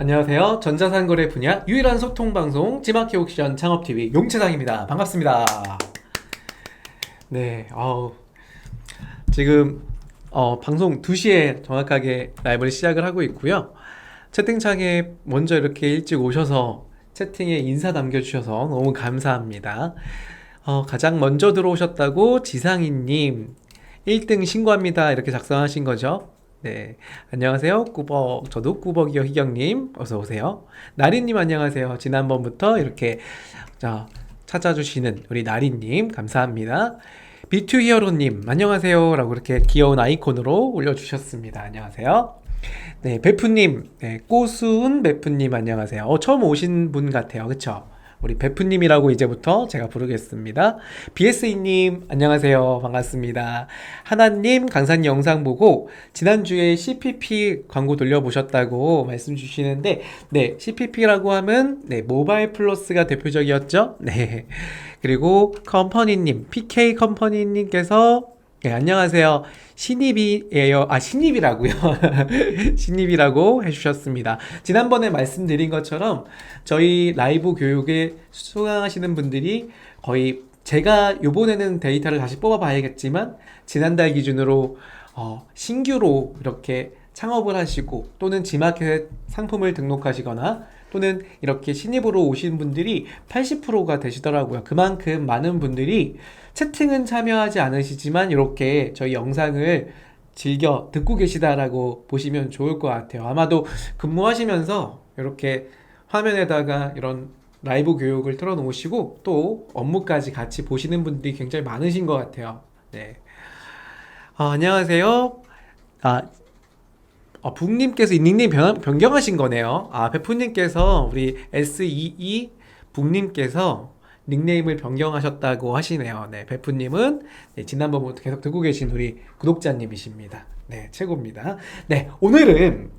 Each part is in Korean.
안녕하세요. 전자상거래 분야 유일한 소통방송 지마켓 옥션 창업TV 용채상입니다. 반갑습니다. 네, 지금 방송 2시에 정확하게 라이브를 시작을 하고 있고요. 채팅창에 먼저 이렇게 일찍 오셔서 채팅에 인사 남겨주셔서 너무 감사합니다. 가장 먼저 들어오셨다고 지상희님 1등 신고합니다. 이렇게 작성하신 거죠? 네. 안녕하세요. 저도 꾸벅이요 희경님. 어서오세요. 나리님 안녕하세요. 지난번부터 이렇게 자, 찾아주시는 우리 나리님 감사합니다. 비투 히어로님 안녕하세요. 라고 이렇게 귀여운 아이콘으로 올려주셨습니다. 안녕하세요. 네, 베프님, 네, 꼬수은 베프님 안녕하세요. 처음 오신 분 같아요. 그쵸? 우리 베프님이라고 이제부터 제가 부르겠습니다. BSE님 안녕하세요. 반갑습니다. 하나님 강사님 영상 보고 지난주에 CPP 광고 돌려보셨다고 말씀 주시는데, 네, CPP라고 하면 네, 모바일 플러스가 대표적이었죠. 네. 그리고 컴퍼니님, PK 컴퍼니님께서 네, 안녕하세요. 신입이에요. 신입이라고요. 신입이라고 해주셨습니다. 지난번에 말씀드린 것처럼 저희 라이브 교육에 수강하시는 분들이 거의 제가 요번에는 데이터를 다시 뽑아봐야겠지만 지난달 기준으로 신규로 이렇게 창업을 하시고 또는 지마켓 상품을 등록하시거나 또는 이렇게 신입으로 오신 분들이 80%가 되시더라고요. 그만큼 많은 분들이 채팅은 참여하지 않으시지만 이렇게 저희 영상을 즐겨 듣고 계시다라고 보시면 좋을 것 같아요. 아마도 근무하시면서 이렇게 화면에다가 이런 라이브 교육을 틀어 놓으시고 또 업무까지 같이 보시는 분들이 굉장히 많으신 것 같아요. 네. 안녕하세요. 북님께서 이 닉네임 변경하신 거네요. 베프님께서 우리 SEE 북님께서 닉네임을 변경하셨다고 하시네요. 네, 베프님은 네, 지난번부터 계속 듣고 계신 우리 구독자님이십니다. 네, 최고입니다. 네, 오늘은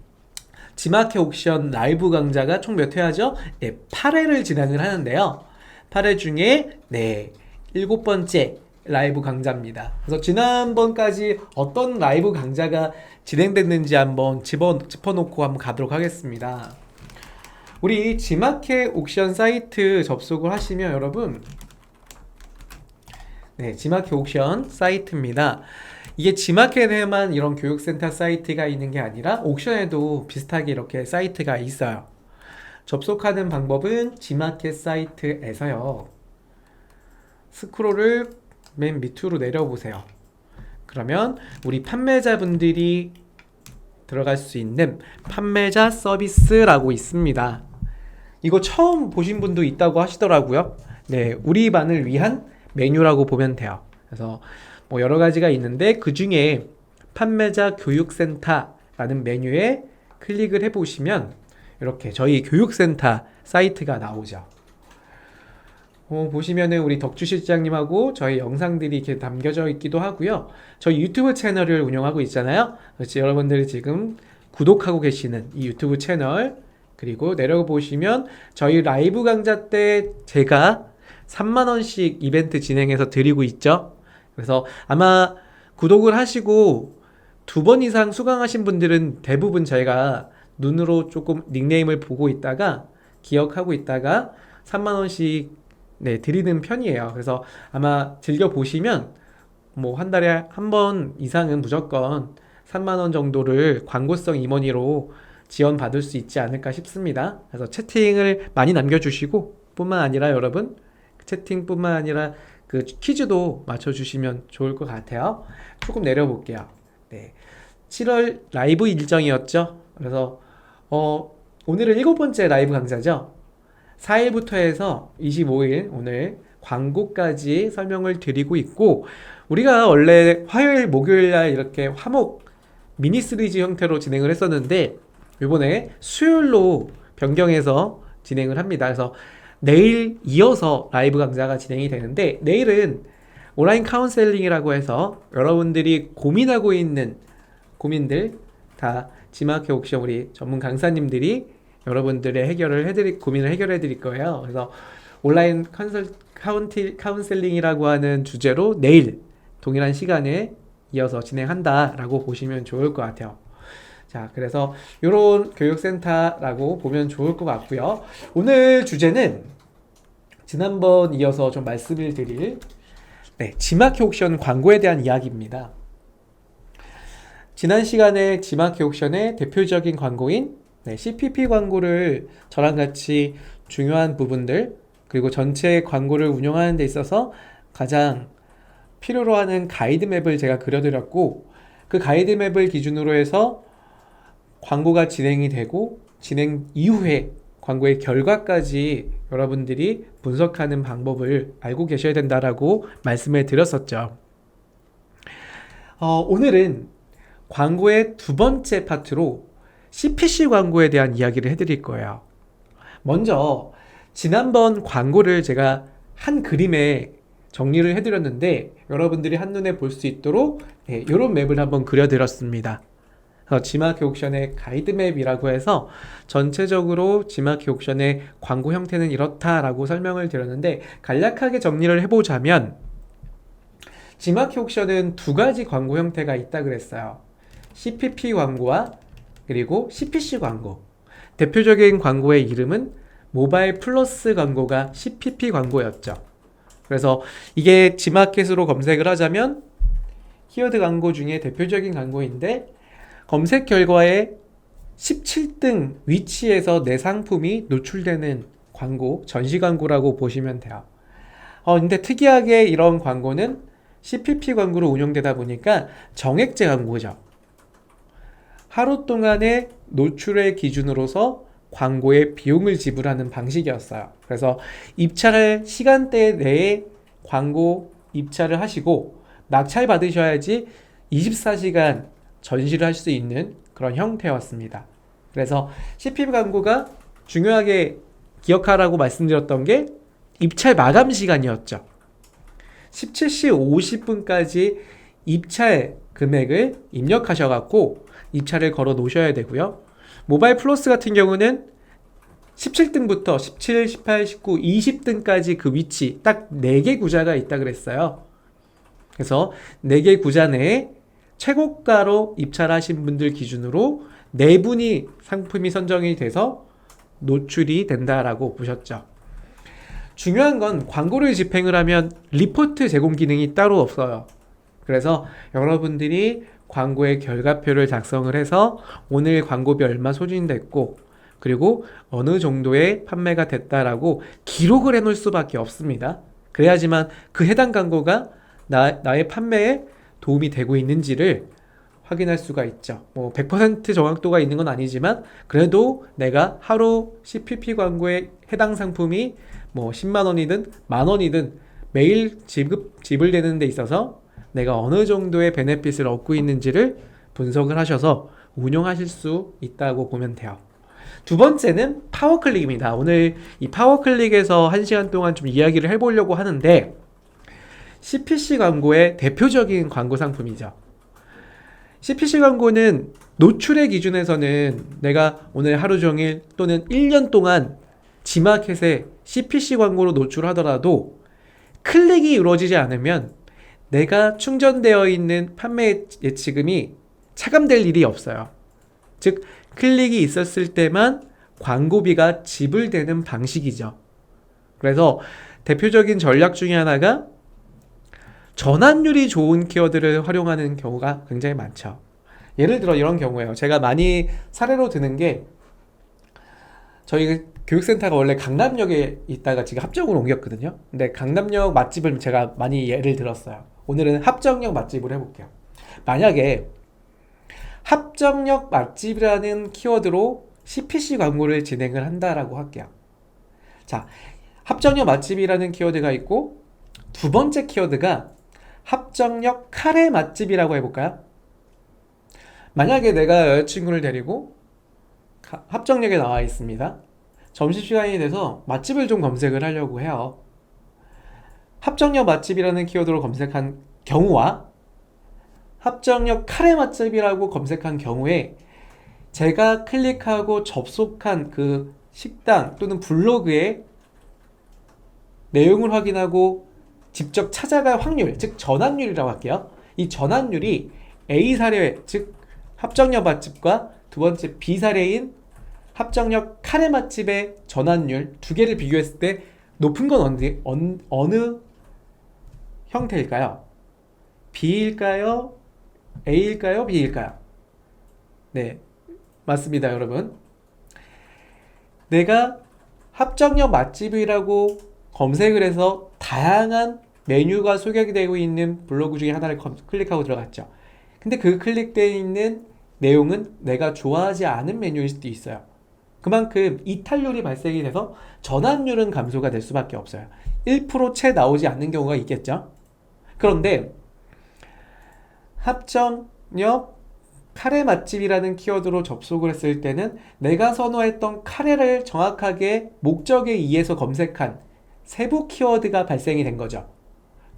지마켓 옥션 라이브 강좌가 총 몇 회하죠? 네, 8회를 진행을 하는데요. 8회 중에 네, 7번째 라이브 강좌입니다. 그래서 지난번까지 어떤 라이브 강좌가 진행됐는지 한번 짚어놓고 한번 가도록 하겠습니다. 우리 지마켓 옥션 사이트 접속을 하시면 여러분, 네, 지마켓 옥션 사이트입니다. 이게 지마켓에만 이런 교육센터 사이트가 있는 게 아니라 옥션에도 비슷하게 이렇게 사이트가 있어요. 접속하는 방법은 지마켓 사이트에서요. 스크롤을 맨 밑으로 내려보세요. 그러면 우리 판매자분들이 들어갈 수 있는 판매자 서비스라고 있습니다. 이거 처음 보신 분도 있다고 하시더라고요. 네, 우리 반을 위한 메뉴라고 보면 돼요. 그래서 뭐 여러 가지가 있는데 그 중에 판매자 교육센터라는 메뉴에 클릭을 해보시면 이렇게 저희 교육센터 사이트가 나오죠. 보시면은 우리 덕주 실장님하고 저희 영상들이 이렇게 담겨져 있기도 하고요. 저희 유튜브 채널을 운영하고 있잖아요. 그렇지, 여러분들이 지금 구독하고 계시는 이 유튜브 채널, 그리고 내려보시면 저희 라이브 강좌 때 제가 3만원씩 이벤트 진행해서 드리고 있죠. 그래서 아마 구독을 하시고 2번 이상 수강하신 분들은 대부분 저희가 눈으로 조금 닉네임을 보고 있다가 기억하고 있다가 3만원씩 네, 드리는 편이에요. 그래서 아마 즐겨보시면 뭐 한 달에 한 번 이상은 무조건 3만원 정도를 광고성 임원으로 지원받을 수 있지 않을까 싶습니다. 그래서 채팅을 많이 남겨주시고 뿐만 아니라 여러분 채팅뿐만 아니라 그 퀴즈도 맞춰주시면 좋을 것 같아요. 조금 내려볼게요. 네, 7월 라이브 일정이었죠. 그래서 오늘은 7번째 라이브 강좌죠. 4일부터 해서 25일 오늘 광고까지 설명을 드리고 있고, 우리가 원래 화요일 목요일 날 이렇게 화목 미니 시리즈 형태로 진행을 했었는데 이번에 수요일로 변경해서 진행을 합니다. 그래서 내일 이어서 라이브 강좌가 진행이 되는데, 내일은 온라인 카운셀링이라고 해서 여러분들이 고민하고 있는 고민들 다 지마켓 옥션 우리 전문 강사님들이 여러분들의 고민을 해결해 드릴 거예요. 그래서 온라인 카운셀링이라고 하는 주제로 내일 동일한 시간에 이어서 진행한다라고 보시면 좋을 것 같아요. 자, 그래서 이런 교육센터라고 보면 좋을 것 같고요. 오늘 주제는 지난번 이어서 좀 말씀을 드릴 지마켓 옥션 광고에 대한 이야기입니다. 지난 시간에 지마켓 옥션의 대표적인 광고인 CPP 광고를 저랑 같이 중요한 부분들 그리고 전체 광고를 운영하는 데 있어서 가장 필요로 하는 가이드맵을 제가 그려드렸고, 그 가이드맵을 기준으로 해서 광고가 진행이 되고 진행 이후에 광고의 결과까지 여러분들이 분석하는 방법을 알고 계셔야 된다라고 말씀을 드렸었죠. 오늘은 광고의 두 번째 파트로 CPC 광고에 대한 이야기를 해드릴 거예요. 먼저 지난번 광고를 제가 한 그림에 정리를 해드렸는데 여러분들이 한눈에 볼 수 있도록 이런 맵을 한번 그려드렸습니다. 지마켓 옥션의 가이드맵이라고 해서 전체적으로 지마켓 옥션의 광고 형태는 이렇다라고 설명을 드렸는데, 간략하게 정리를 해보자면 지마켓 옥션은 두 가지 광고 형태가 있다 그랬어요. CPP 광고와 그리고 CPC 광고. 대표적인 광고의 이름은 모바일 플러스 광고가 CPP 광고였죠. 그래서 이게 지마켓으로 검색을 하자면 키워드 광고 중에 대표적인 광고인데, 검색 결과에 17등 위치에서 내 상품이 노출되는 광고, 전시 광고라고 보시면 돼요. 근데 특이하게 이런 광고는 CPP 광고로 운영되다 보니까 정액제 광고죠. 하루 동안의 노출의 기준으로서 광고의 비용을 지불하는 방식이었어요. 그래서 입찰할 시간대 내에 광고 입찰을 하시고 낙찰 받으셔야지 24시간 전시를 할 수 있는 그런 형태였습니다. 그래서 CPP 광고가 중요하게 기억하라고 말씀드렸던 게 입찰 마감 시간이었죠. 17시 50분까지 입찰 금액을 입력하셔갖고 입찰을 걸어 놓으셔야 되고요. 모바일 플러스 같은 경우는 17등부터 17, 18, 19, 20등까지 그 위치 딱 4개 구자가 있다 그랬어요. 그래서 4개 구자 내에 최고가로 입찰하신 분들 기준으로 4분이 상품이 선정이 돼서 노출이 된다라고 보셨죠. 중요한 건 광고를 집행을 하면 리포트 제공 기능이 따로 없어요. 그래서 여러분들이 광고의 결과표를 작성을 해서 오늘 광고비 얼마 소진됐고 그리고 어느 정도의 판매가 됐다라고 기록을 해놓을 수밖에 없습니다. 그래야지만 그 해당 광고가 나의 판매에 도움이 되고 있는지를 확인할 수가 있죠. 100% 정확도가 있는 건 아니지만 그래도 내가 하루 CPP 광고에 해당 상품이 10만 원이든 만 원이든 매일 지불되는 데 있어서 내가 어느 정도의 베네핏을 얻고 있는지를 분석을 하셔서 운용하실 수 있다고 보면 돼요. 두 번째는 파워클릭입니다. 오늘 이 파워클릭에서 1시간 동안 좀 이야기를 해보려고 하는데, CPC 광고의 대표적인 광고 상품이죠. CPC 광고는 노출의 기준에서는 내가 오늘 하루 종일 또는 1년 동안 지마켓에 CPC 광고로 노출하더라도 클릭이 이루어지지 않으면 내가 충전되어 있는 판매 예치금이 차감될 일이 없어요. 즉 클릭이 있었을 때만 광고비가 지불되는 방식이죠. 그래서 대표적인 전략 중에 하나가 전환율이 좋은 키워드를 활용하는 경우가 굉장히 많죠. 예를 들어 이런 경우예요. 제가 많이 사례로 드는 게, 저희 교육센터가 원래 강남역에 있다가 지금 합정으로 옮겼거든요. 근데 강남역 맛집을 제가 많이 예를 들었어요. 오늘은 합정역 맛집을 해볼게요. 만약에 합정역 맛집이라는 키워드로 CPC 광고를 진행을 한다라고 할게요. 자, 합정역 맛집이라는 키워드가 있고 두 번째 키워드가 합정역 카레 맛집이라고 해볼까요? 만약에 내가 여자친구를 데리고 합정역에 나와 있습니다. 점심시간이 돼서 맛집을 좀 검색을 하려고 해요. 합정역 맛집이라는 키워드로 검색한 경우와 합정역 카레 맛집이라고 검색한 경우에 제가 클릭하고 접속한 그 식당 또는 블로그의 내용을 확인하고 직접 찾아갈 확률, 즉 전환율이라고 할게요. 이 전환율이 A 사례, 즉 합정역 맛집과 두 번째 B 사례인 합정역 카레 맛집의 전환율 두 개를 비교했을 때 높은 건 어느 형태일까요? B일까요? A일까요? B일까요? 네, 맞습니다, 여러분. 내가 합정역 맛집이라고 검색을 해서 다양한 메뉴가 소개되고 있는 블로그 중에 하나를 클릭하고 들어갔죠. 근데 그 클릭되어 있는 내용은 내가 좋아하지 않은 메뉴일 수도 있어요. 그만큼 이탈률이 발생이 돼서 전환율은 감소가 될 수밖에 없어요. 1% 채 나오지 않는 경우가 있겠죠. 그런데 합정역 카레 맛집이라는 키워드로 접속을 했을 때는 내가 선호했던 카레를 정확하게 목적에 의해서 검색한 세부 키워드가 발생이 된 거죠.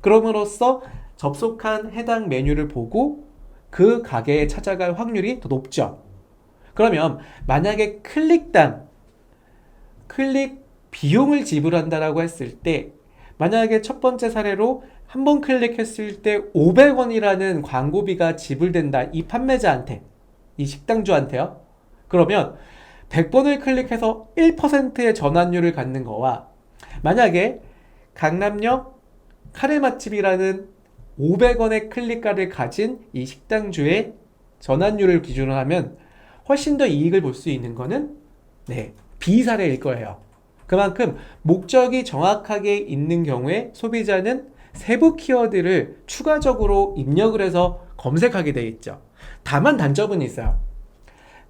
그럼으로써 접속한 해당 메뉴를 보고 그 가게에 찾아갈 확률이 더 높죠. 그러면 만약에 클릭당 클릭 비용을 지불한다라고 했을 때, 만약에 첫 번째 사례로 한 번 클릭했을 때 500원이라는 광고비가 지불된다, 이 판매자한테, 이 식당주한테요. 그러면 100번을 클릭해서 1%의 전환율을 갖는 거와, 만약에 강남역 카레 맛집이라는 500원의 클릭가를 가진 이 식당주의 전환율을 기준으로 하면 훨씬 더 이익을 볼 수 있는 거는 B 사례일 거예요. 그만큼 목적이 정확하게 있는 경우에 소비자는 세부 키워드를 추가적으로 입력을 해서 검색하게 되어 있죠. 다만 단점은 있어요.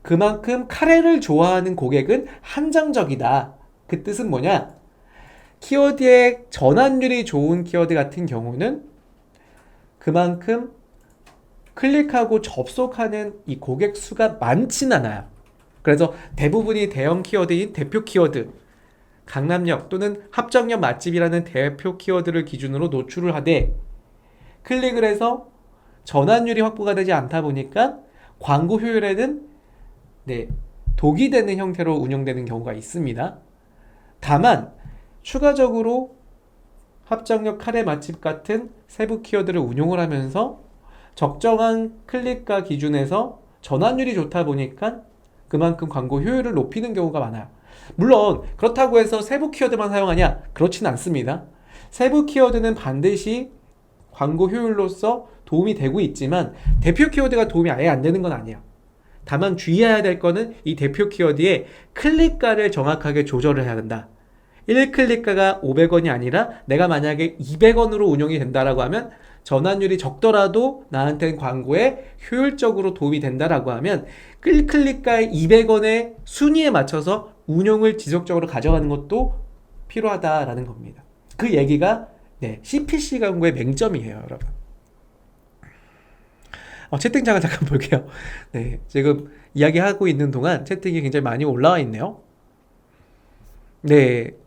그만큼 카레를 좋아하는 고객은 한정적이다. 그 뜻은 뭐냐? 키워드의 전환율이 좋은 키워드 같은 경우는 그만큼 클릭하고 접속하는 이 고객 수가 많진 않아요. 그래서 대부분이 대형 키워드인 대표 키워드, 강남역 또는 합정역 맛집이라는 대표 키워드를 기준으로 노출을 하되, 클릭을 해서 전환율이 확보가 되지 않다 보니까 광고 효율에는 독이 되는 형태로 운영되는 경우가 있습니다. 다만 추가적으로 합정역 카레 맛집 같은 세부 키워드를 운용을 하면서 적정한 클릭가 기준에서 전환율이 좋다 보니까 그만큼 광고 효율을 높이는 경우가 많아요. 물론 그렇다고 해서 세부 키워드만 사용하냐? 그렇지는 않습니다. 세부 키워드는 반드시 광고 효율로서 도움이 되고 있지만 대표 키워드가 도움이 아예 안 되는 건 아니에요. 다만 주의해야 될 거는 이 대표 키워드의 클릭가를 정확하게 조절을 해야 된다. 1클릭가가 500원이 아니라 내가 만약에 200원으로 운영이 된다라고 하면, 전환율이 적더라도 나한테는 광고에 효율적으로 도움이 된다라고 하면 1클릭가의 200원의 순위에 맞춰서 운용을 지속적으로 가져가는 것도 필요하다라는 겁니다. 그 얘기가 CPC 광고의 맹점이에요, 여러분. 채팅창을 잠깐 볼게요. 지금 이야기하고 있는 동안 채팅이 굉장히 많이 올라와 있네요.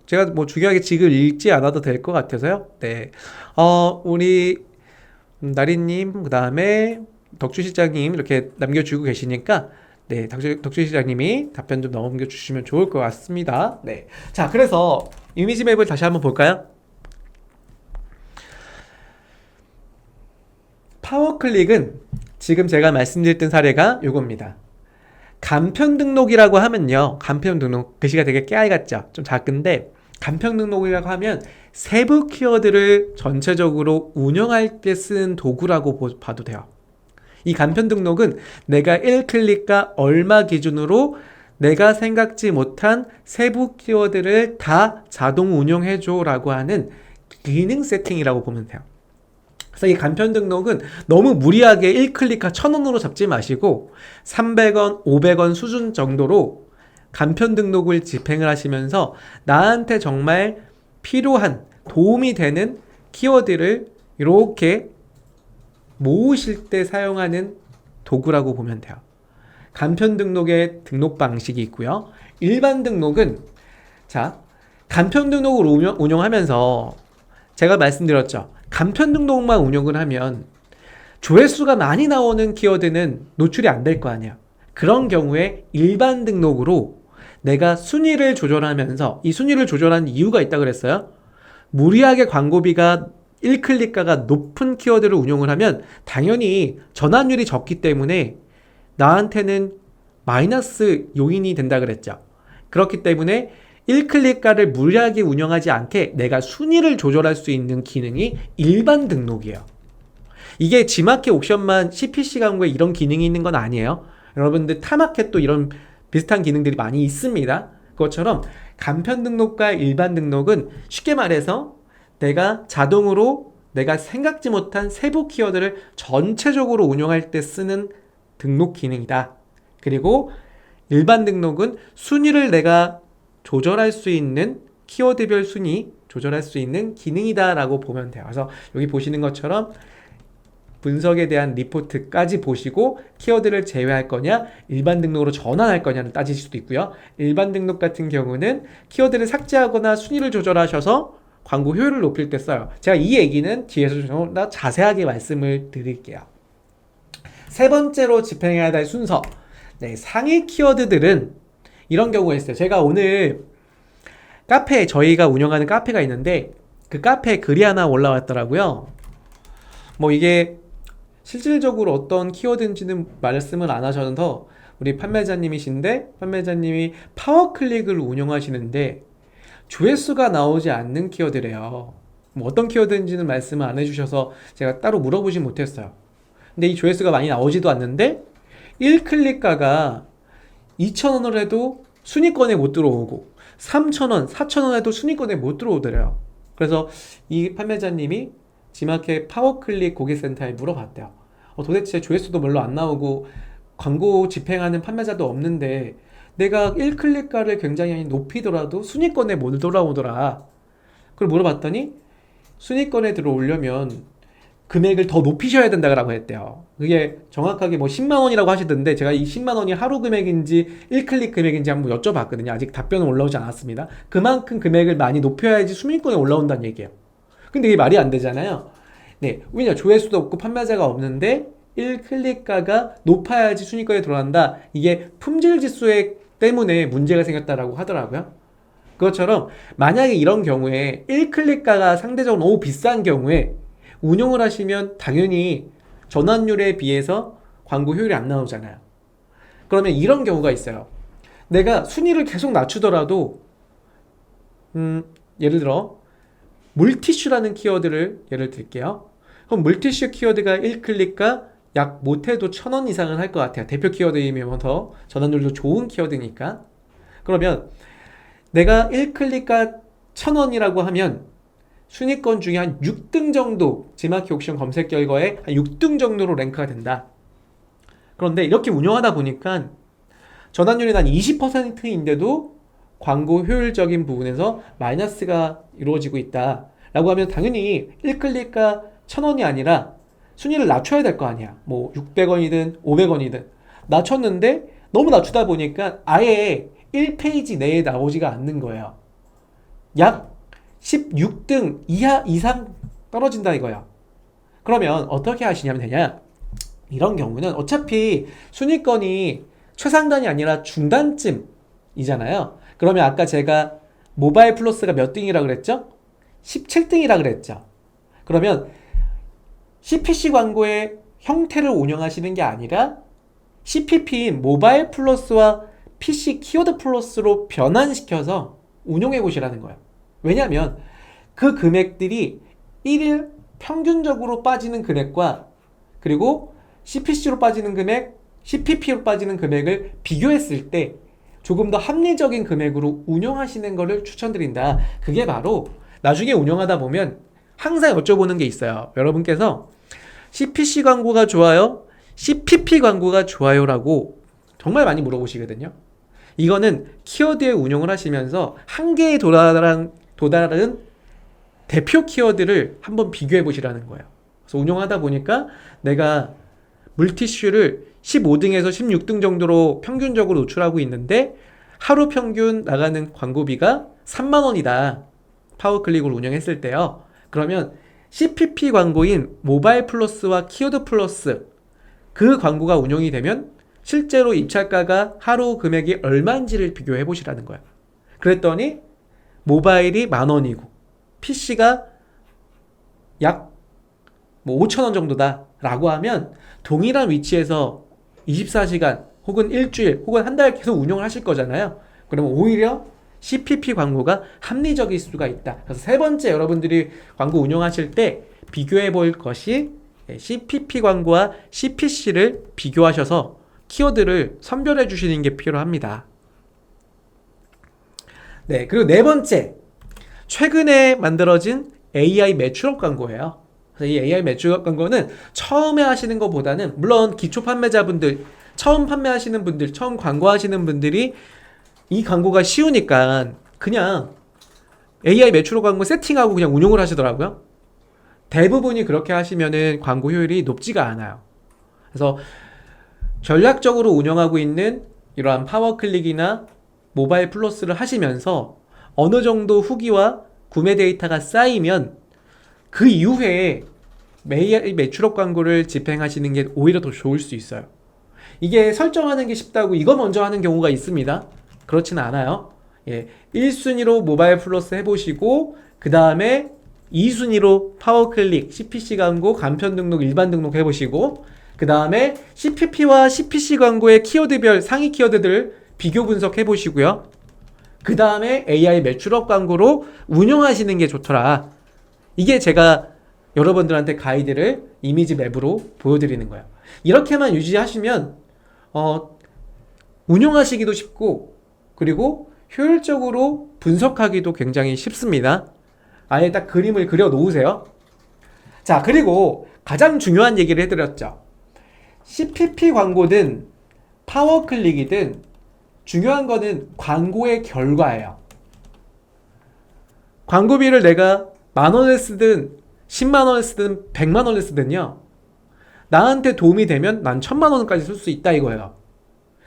제가 뭐 중요하게 지금 읽지 않아도 될 것 같아서요. 우리 나리님, 그 다음에 덕주 실장님 이렇게 남겨주고 계시니까 덕주 실장님이 답변 좀 넘겨주시면 좋을 것 같습니다. 자, 그래서 이미지 맵을 다시 한번 볼까요? 파워클릭은 지금 제가 말씀드렸던 사례가 요겁니다. 간편 등록이라고 하면요, 간편 등록 글씨가 되게 깨알 같죠? 좀 작은데 간편 등록이라고 하면 세부 키워드를 전체적으로 운영할 때 쓰는 도구라고 봐도 돼요. 이 간편 등록은 내가 1클릭가 얼마 기준으로 내가 생각지 못한 세부 키워드를 다 자동 운영해줘 라고 하는 기능 세팅이라고 보면 돼요. 그래서 이 간편 등록은 너무 무리하게 1클릭가 1,000원으로 잡지 마시고 300원, 500원 수준 정도로 간편 등록을 집행을 하시면서 나한테 정말 필요한 도움이 되는 키워드를 이렇게 모으실 때 사용하는 도구라고 보면 돼요. 간편 등록의 등록 방식이 있고요. 일반 등록은 간편 등록을 운영하면서 제가 말씀드렸죠. 간편 등록만 운영을 하면 조회수가 많이 나오는 키워드는 노출이 안 될 거 아니야. 그런 경우에 일반 등록으로 내가 순위를 조절하면서, 이 순위를 조절하는 이유가 있다고 그랬어요. 무리하게 광고비가 1클릭가가 높은 키워드를 운용을 하면 당연히 전환율이 적기 때문에 나한테는 마이너스 요인이 된다 그랬죠. 그렇기 때문에 1클릭가를 무리하게 운영하지 않게 내가 순위를 조절할 수 있는 기능이 일반 등록이에요. 이게 G마켓 옥션만 CPC 광고에 이런 기능이 있는 건 아니에요. 여러분들 타마켓도 이런 비슷한 기능들이 많이 있습니다. 그것처럼 간편 등록과 일반 등록은 쉽게 말해서 내가 자동으로 내가 생각지 못한 세부 키워드를 전체적으로 운영할 때 쓰는 등록 기능이다. 그리고 일반 등록은 순위를 내가 조절할 수 있는 키워드별 순위 조절할 수 있는 기능이다 라고 보면 돼요. 그래서 여기 보시는 것처럼 분석에 대한 리포트까지 보시고 키워드를 제외할 거냐 일반 등록으로 전환할 거냐를 따지실 수도 있고요. 일반 등록 같은 경우는 키워드를 삭제하거나 순위를 조절하셔서 광고 효율을 높일 때 써요. 제가 이 얘기는 뒤에서 좀 더 자세하게 말씀을 드릴게요. 세 번째로 집행해야 될 순서, 네, 상위 키워드들은 이런 경우가 있어요. 제가 오늘 카페에 저희가 운영하는 카페가 있는데 그 카페에 글이 하나 올라왔더라고요. 뭐 이게 실질적으로 어떤 키워드인지는 말씀을 안 하셔서 우리 판매자님이신데 판매자님이 파워클릭을 운영하시는데 조회수가 나오지 않는 키워드래요. 뭐 어떤 키워드인지는 말씀을 안 해주셔서 제가 따로 물어보진 못했어요. 근데 이 조회수가 많이 나오지도 않는데 1클릭가가 2,000원을 해도 순위권에 못 들어오고 3,000원, 4,000원 해도 순위권에 못 들어오더래요. 그래서 이 판매자님이 G마켓 파워클릭 고객센터에 물어봤대요. 도대체 조회수도 별로 안 나오고 광고 집행하는 판매자도 없는데 내가 1클릭가를 굉장히 높이더라도 순위권에 못 돌아오더라. 그걸 물어봤더니 순위권에 들어오려면 금액을 더 높이셔야 된다고 했대요. 그게 정확하게 뭐 10만원이라고 하시던데 제가 이 10만원이 하루 금액인지 1클릭 금액인지 한번 여쭤봤거든요. 아직 답변은 올라오지 않았습니다. 그만큼 금액을 많이 높여야지 순위권에 올라온다는 얘기예요. 근데 이게 말이 안 되잖아요. 네, 왜냐 조회수도 없고 판매자가 없는데 1클릭가가 높아야지 순위권에 들어간다. 이게 품질 지수 때문에 문제가 생겼다라고 하더라고요. 그것처럼 만약에 이런 경우에 1클릭가가 상대적으로 너무 비싼 경우에 운용을 하시면 당연히 전환율에 비해서 광고 효율이 안 나오잖아요. 그러면 이런 경우가 있어요. 내가 순위를 계속 낮추더라도 예를 들어 물티슈라는 키워드를 예를 들게요. 그럼 물티슈 키워드가 1클릭가 약 못해도 1,000원 이상은 할 것 같아요. 대표 키워드이면 더 전환율도 좋은 키워드니까. 그러면 내가 1클릭가 1,000원이라고 하면 순위권 중에 한 6등 정도 G마켓 옥션 검색 결과에 한 6등 정도로 랭크가 된다. 그런데 이렇게 운영하다 보니까 전환율이 한 20%인데도 광고 효율적인 부분에서 마이너스가 이루어지고 있다 라고 하면 당연히 1클릭가 1,000원이 아니라 순위를 낮춰야 될 거 아니야. 뭐 600원이든 500원이든 낮췄는데 너무 낮추다 보니까 아예 1페이지 내에 나오지가 않는 거예요. 약 16등 이상 떨어진다 이거야. 그러면 어떻게 하시냐면 되냐, 이런 경우는 어차피 순위권이 최상단이 아니라 중단쯤이잖아요. 그러면 아까 제가 모바일 플러스가 몇 등이라 그랬죠? 17등이라 그랬죠. 그러면 CPC 광고의 형태를 운영하시는 게 아니라 CPP인 모바일 플러스와 PC 키워드 플러스로 변환시켜서 운용해 보시라는 거예요. 왜냐하면 그 금액들이 1일 평균적으로 빠지는 금액과 그리고 CPC로 빠지는 금액, CPP로 빠지는 금액을 비교했을 때 조금 더 합리적인 금액으로 운용하시는 것을 추천드린다. 그게 바로 나중에 운영하다 보면 항상 여쭤보는 게 있어요. 여러분께서 CPC 광고가 좋아요? CPP 광고가 좋아요? 라고 정말 많이 물어보시거든요. 이거는 키워드에 운용을 하시면서 한계에 도달한 대표 키워드를 한번 비교해 보시라는 거예요. 그래서 운용하다 보니까 내가 물티슈를 15등에서 16등 정도로 평균적으로 노출하고 있는데 하루 평균 나가는 광고비가 3만원이다. 파워클릭을 운영했을 때요. 그러면 CPP 광고인 모바일 플러스와 키워드 플러스 그 광고가 운영이 되면 실제로 입찰가가 하루 금액이 얼마인지를 비교해 보시라는 거예요. 그랬더니 모바일이 10,000원이고 PC가 약 5,000원 정도다 라고 하면 동일한 위치에서 24시간 혹은 일주일 혹은 한 달 계속 운영을 하실 거잖아요. 그러면 오히려 CPP 광고가 합리적일 수가 있다. 그래서 세 번째, 여러분들이 광고 운영하실 때 비교해 볼 것이 CPP 광고와 CPC를 비교하셔서 키워드를 선별해 주시는 게 필요합니다. 네, 그리고 네 번째, 최근에 만들어진 AI 매출업 광고예요. 그래서 이 AI 매출업 광고는 처음에 하시는 것보다는, 물론 기초 판매자분들, 처음 판매하시는 분들, 처음 광고하시는 분들이 이 광고가 쉬우니까 그냥 AI 매출업 광고 세팅하고 그냥 운용을 하시더라고요. 대부분이 그렇게 하시면은 광고 효율이 높지가 않아요. 그래서 전략적으로 운영하고 있는 이러한 파워클릭이나 모바일 플러스를 하시면서 어느 정도 후기와 구매 데이터가 쌓이면 그 이후에 매일 매출업 광고를 집행하시는 게 오히려 더 좋을 수 있어요. 이게 설정하는 게 쉽다고 이거 먼저 하는 경우가 있습니다. 그렇진 않아요. 1순위로 모바일 플러스 해보시고 그 다음에 2순위로 파워클릭, CPC 광고, 간편 등록, 일반 등록 해보시고 그 다음에 CPP와 CPC 광고의 키워드별 상위 키워드들 비교 분석해 보시고요. 그 다음에 AI 매출업 광고로 운영하시는 게 좋더라. 이게 제가 여러분들한테 가이드를 이미지 맵으로 보여드리는 거예요. 이렇게만 유지하시면 운영하시기도 쉽고 그리고 효율적으로 분석하기도 굉장히 쉽습니다. 아예 딱 그림을 그려 놓으세요. 자, 그리고 가장 중요한 얘기를 해드렸죠. CPP 광고든 파워클릭이든 중요한 거는 광고의 결과예요. 광고비를 내가 10,000원을 쓰든 100,000원을 쓰든 100,000원을 쓰든요, 나한테 도움이 되면 난 1,000,000원까지 쓸 수 있다 이거예요.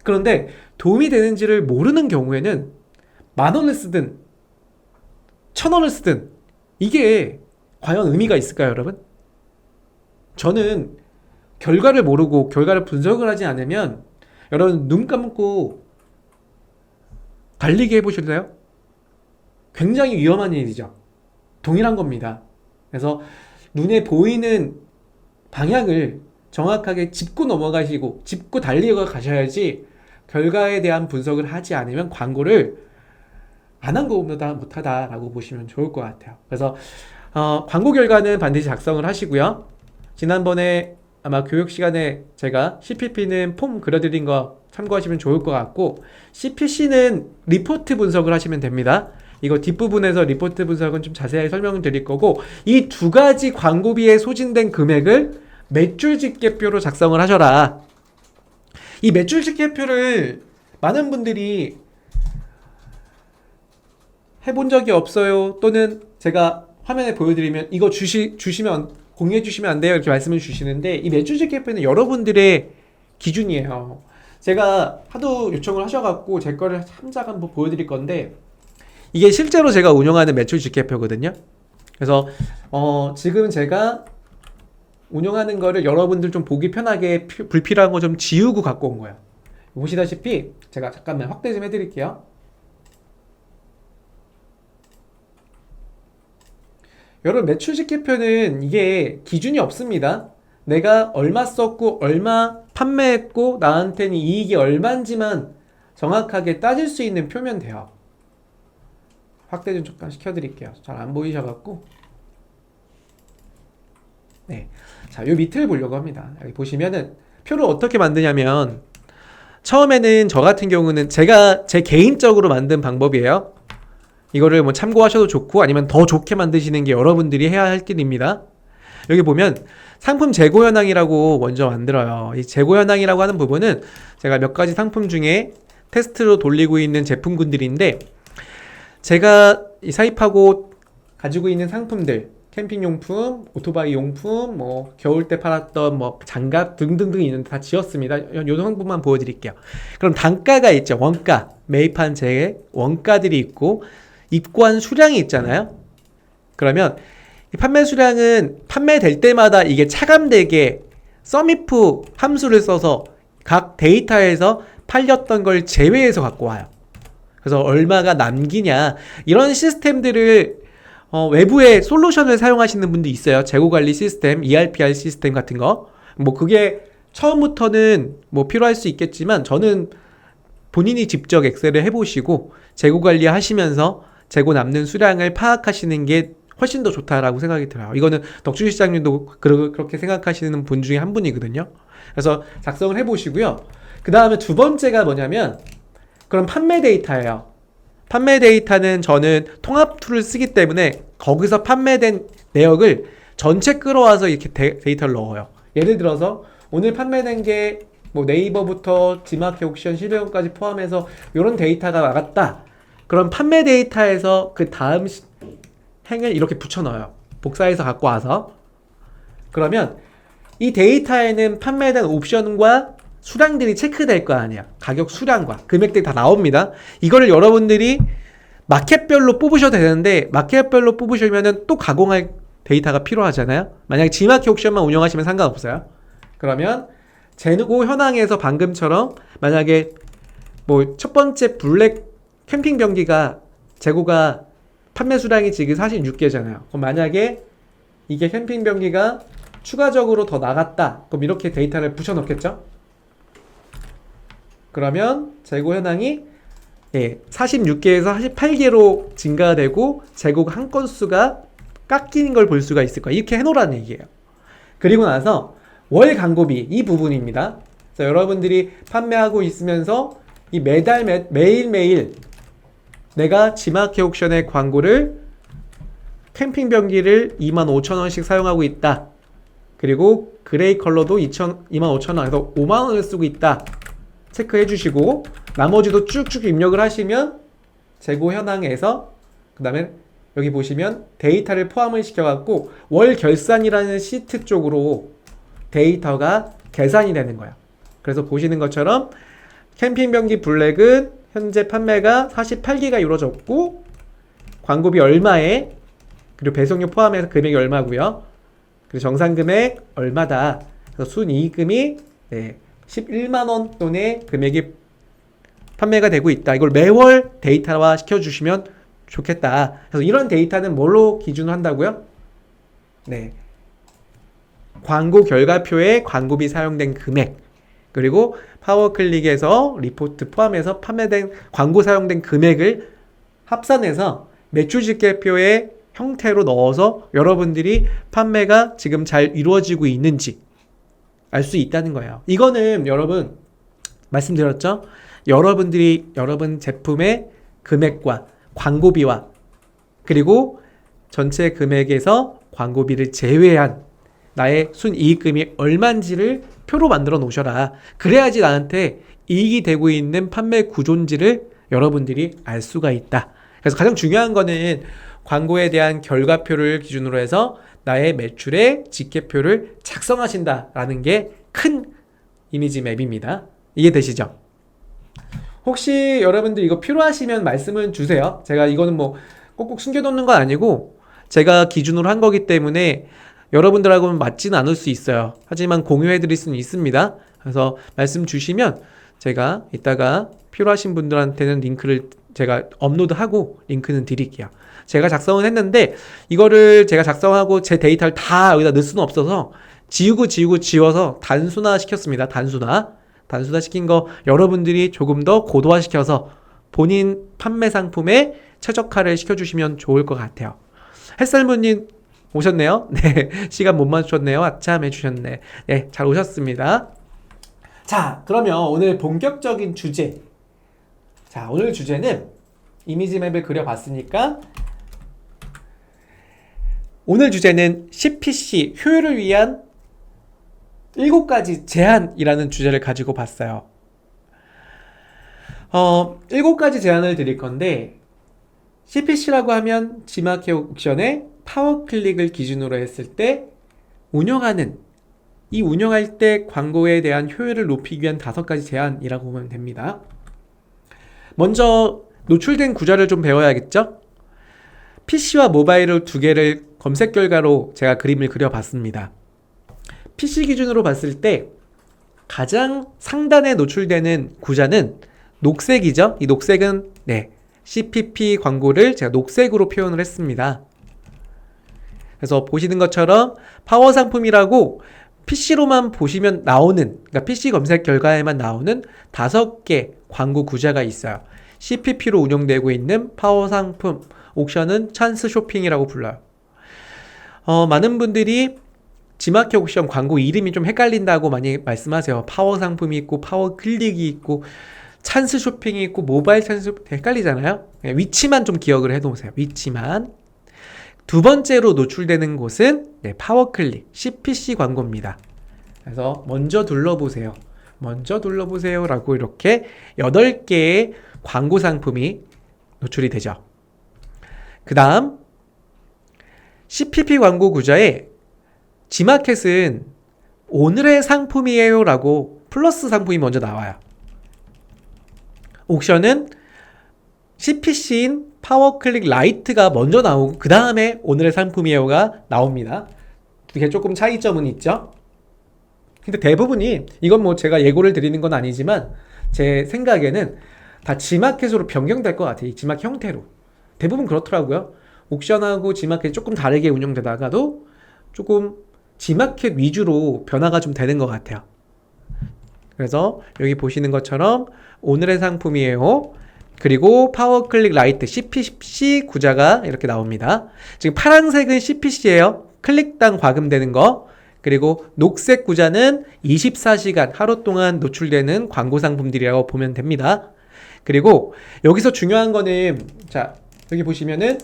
그런데 도움이 되는지를 모르는 경우에는 10,000원을 쓰든 1,000원을 쓰든 이게 과연 의미가 있을까요, 여러분? 저는 결과를 모르고 결과를 분석을 하지 않으면, 여러분 눈 감고 달리기 해보실래요? 굉장히 위험한 일이죠. 동일한 겁니다. 그래서 눈에 보이는 방향을 정확하게 짚고 넘어가시고 짚고 달리고 가셔야지, 결과에 대한 분석을 하지 않으면 광고를 안 한 것보다 못하다라고 보시면 좋을 것 같아요. 그래서 광고 결과는 반드시 작성을 하시고요. 지난번에 아마 교육 시간에 제가 CPP는 폼 그려드린 거 참고하시면 좋을 것 같고, CPC는 리포트 분석을 하시면 됩니다. 이거 뒷부분에서 리포트 분석은 좀 자세하게 설명을 드릴 거고, 이 두 가지 광고비에 소진된 금액을 매출 집계표로 작성을 하셔라. 이 매출 집계표를 많은 분들이 해본 적이 없어요, 또는 제가 화면에 보여드리면 이거 주시면 공유해 주시면 안 돼요 이렇게 말씀을 주시는데, 이 매출 집계표는 여러분들의 기준이에요. 제가 하도 요청을 하셔갖고 제 거를 참작 한번 보여드릴 건데, 이게 실제로 제가 운영하는 매출 집계표거든요. 그래서 지금 제가 운영하는 거를 여러분들 좀 보기 편하게 불필요한 거 좀 지우고 갖고 온 거예요. 보시다시피 제가 잠깐만 확대 좀 해드릴게요. 여러분, 매출 집계표는 이게 기준이 없습니다. 내가 얼마 썼고 얼마 판매했고 나한테는 이익이 얼마인지만 정확하게 따질 수 있는 표면 돼요. 확대 좀 잠깐 시켜드릴게요. 잘 안 보이셔갖고. 네. 자, 요 밑을 보려고 합니다. 여기 보시면은 표를 어떻게 만드냐면, 처음에는 저 같은 경우는 제가 제 개인적으로 만든 방법이에요. 이거를 뭐 참고하셔도 좋고 아니면 더 좋게 만드시는 게 여러분들이 해야 할 일입니다. 여기 보면 상품 재고 현황이라고 먼저 만들어요. 이 재고 현황이라고 하는 부분은 제가 몇 가지 상품 중에 테스트로 돌리고 있는 제품군들인데, 제가 사입하고 가지고 있는 상품들, 캠핑용품, 오토바이 용품, 뭐 겨울 때 팔았던 뭐 장갑 등등등 있는데 다 지었습니다. 요 상품만 보여드릴게요. 그럼 단가가 있죠. 원가, 매입한 제 원가들이 있고 입고한 수량이 있잖아요. 그러면 이 판매 수량은 판매될 때마다 이게 차감되게 썸이프 함수를 써서 각 데이터에서 팔렸던 걸 제외해서 갖고 와요. 그래서 얼마가 남기냐, 이런 시스템들을 외부의 솔루션을 사용하시는 분도 있어요. 재고관리 시스템, ERPR 시스템 같은 거. 뭐 그게 처음부터는 뭐 필요할 수 있겠지만 저는 본인이 직접 엑셀을 해보시고 재고 관리하시면서 재고 남는 수량을 파악하시는 게 훨씬 더 좋다라고 생각이 들어요. 이거는 덕주 시장님도 그렇게 생각하시는 분 중에 한 분이거든요. 그래서 작성을 해보시고요. 그 다음에 두 번째가 뭐냐면 그럼 판매 데이터예요. 판매 데이터는 저는 통합 툴을 쓰기 때문에 거기서 판매된 내역을 전체 끌어와서 이렇게 데이터를 넣어요. 예를 들어서 오늘 판매된 게 뭐 네이버부터 지마켓 옥션, 실버용까지 포함해서 이런 데이터가 나갔다. 그럼 판매 데이터에서 그 다음 행을 이렇게 붙여 넣어요. 복사해서 갖고 와서. 그러면 이 데이터에는 판매된 옵션과 수량들이 체크될 거 아니야. 가격 수량과 금액들이 다 나옵니다. 이거를 여러분들이 마켓별로 뽑으셔도 되는데 마켓별로 뽑으시면은 또 가공할 데이터가 필요하잖아요. 만약에 지마켓 옥션만 운영하시면 상관없어요. 그러면 재고 현황에서 방금처럼 만약에 뭐 첫 번째 블랙 캠핑 병기가 재고가 판매 수량이 지금 46개잖아요. 그럼 만약에 이게 캠핑 병기가 추가적으로 더 나갔다. 그럼 이렇게 데이터를 붙여 넣겠죠? 그러면 재고 현황이 46개에서 48개로 증가되고 재고 한 건수가 깎이는 걸 볼 수가 있을 거예요. 이렇게 해놓으라는 얘기예요. 그리고 나서 월 광고비 이 부분입니다. 그래서 여러분들이 판매하고 있으면서 이 매일매일 내가 지마켓 옥션의 광고를 캠핑 병기를 25,000원씩 사용하고 있다. 그리고 그레이 컬러도 25,000원에서 5만원을 쓰고 있다. 체크해 주시고 나머지도 쭉쭉 입력을 하시면 재고 현황에서 그 다음에 여기 보시면 데이터를 포함을 시켜갖고 월 결산이라는 시트 쪽으로 데이터가 계산이 되는 거야. 그래서 보시는 것처럼 캠핑 병기 블랙은 현재 판매가 48개가 이루어졌고 광고비 얼마에 그리고 배송료 포함해서 금액이 얼마고요. 그리고 정산 금액 얼마다. 그래서 순이익금이 11만원 돈의 금액이 판매가 되고 있다. 이걸 매월 데이터화 시켜주시면 좋겠다. 그래서 이런 데이터는 뭘로 기준으로 한다고요? 광고 결과표에 광고비 사용된 금액 그리고 파워클릭에서 리포트 포함해서 판매된 광고 사용된 금액을 합산해서 매출 집계표의 형태로 넣어서 여러분들이 판매가 지금 잘 이루어지고 있는지 알 수 있다는 거예요. 이거는 여러분 말씀드렸죠? 여러분들이 여러분 제품의 금액과 광고비와 그리고 전체 금액에서 광고비를 제외한 나의 순이익금이 얼마인지를 표로 만들어 놓으셔라. 그래야지 나한테 이익이 되고 있는 판매 구조인지를 여러분들이 알 수가 있다. 그래서 가장 중요한 거는 광고에 대한 결과표를 기준으로 해서 나의 매출의 집계표를 작성하신다라는 게 큰 이미지 맵입니다. 이해되시죠? 혹시 여러분들 이거 필요하시면 말씀을 주세요. 제가 이거는 뭐 꼭꼭 숨겨놓는 건 아니고 제가 기준으로 한 거기 때문에 여러분들하고는 맞지는 않을 수 있어요. 하지만 공유해 드릴 수는 있습니다. 그래서 말씀 주시면 제가 이따가 필요하신 분들한테는 링크를 제가 업로드하고 링크는 드릴게요. 제가 작성은 했는데 이거를 제가 작성하고 제 데이터를 다 여기다 넣을 수는 없어서 지워서 단순화 시켰습니다. 단순화 시킨 거 여러분들이 조금 더 고도화 시켜서 본인 판매 상품에 최적화를 시켜주시면 좋을 것 같아요. 햇살무님 오셨네요. 네, 시간 못 맞추셨네요. 아참 해주셨네. 네, 잘 오셨습니다. 자, 그러면 오늘 본격적인 주제. 자, 오늘 주제는 이미지 맵을 그려봤으니까 오늘 주제는 CPC 효율을 위한 7가지 제안이라는 주제를 가지고 봤어요. 7가지 제안을 드릴 건데 CPC라고 하면 지마켓 옥션의 파워클릭을 기준으로 했을 때 운영할 때 광고에 대한 효율을 높이기 위한 5가지 제안이라고 보면 됩니다. 먼저 노출된 구좌를 좀 배워야겠죠? PC와 모바일을 두 개를 검색 결과로 제가 그림을 그려봤습니다. PC 기준으로 봤을 때 가장 상단에 노출되는 구좌는 녹색이죠. 이 녹색은 CPP 광고를 제가 녹색으로 표현을 했습니다. 그래서 보시는 것처럼 파워 상품이라고 PC로만 보시면 나오는, 그러니까 PC 검색 결과에만 나오는 5개 광고 구자가 있어요. CPP로 운영되고 있는 파워 상품, 옥션은 찬스 쇼핑이라고 불러요. 많은 분들이 G마켓 옥션 광고 이름이 좀 헷갈린다고 많이 말씀하세요. 파워 상품이 있고, 파워 클릭이 있고, 찬스 쇼핑이 있고, 모바일 찬스 헷갈리잖아요. 위치만 좀 기억을 해놓으세요. 위치만. 두 번째로 노출되는 곳은 파워 클릭, CPC 광고입니다. 그래서 먼저 둘러보세요. 먼저 둘러보세요 라고 이렇게 8개의 광고 상품이 노출이 되죠. 그 다음 CPP 광고 구자에 G마켓은 오늘의 상품이에요 라고 플러스 상품이 먼저 나와요. 옥션은 CPC인 파워클릭 라이트가 먼저 나오고 그 다음에 오늘의 상품이에요가 나옵니다. 이게 조금 차이점은 있죠. 근데 대부분이, 이건 뭐 제가 예고를 드리는 건 아니지만 제 생각에는 다 G마켓으로 변경될 것 같아요. 이 G마켓 형태로 대부분 그렇더라고요. 옥션하고 G마켓이 조금 다르게 운영되다가도 조금 G마켓 위주로 변화가 좀 되는 것 같아요. 그래서 여기 보시는 것처럼 오늘의 상품이에요, 그리고 파워클릭 라이트 CPC 구자가 이렇게 나옵니다. 지금 파란색은 CPC예요. 클릭당 과금되는 거. 그리고 녹색 구자는 24시간 하루 동안 노출되는 광고 상품들이라고 보면 됩니다. 그리고 여기서 중요한 거는, 자, 여기 보시면은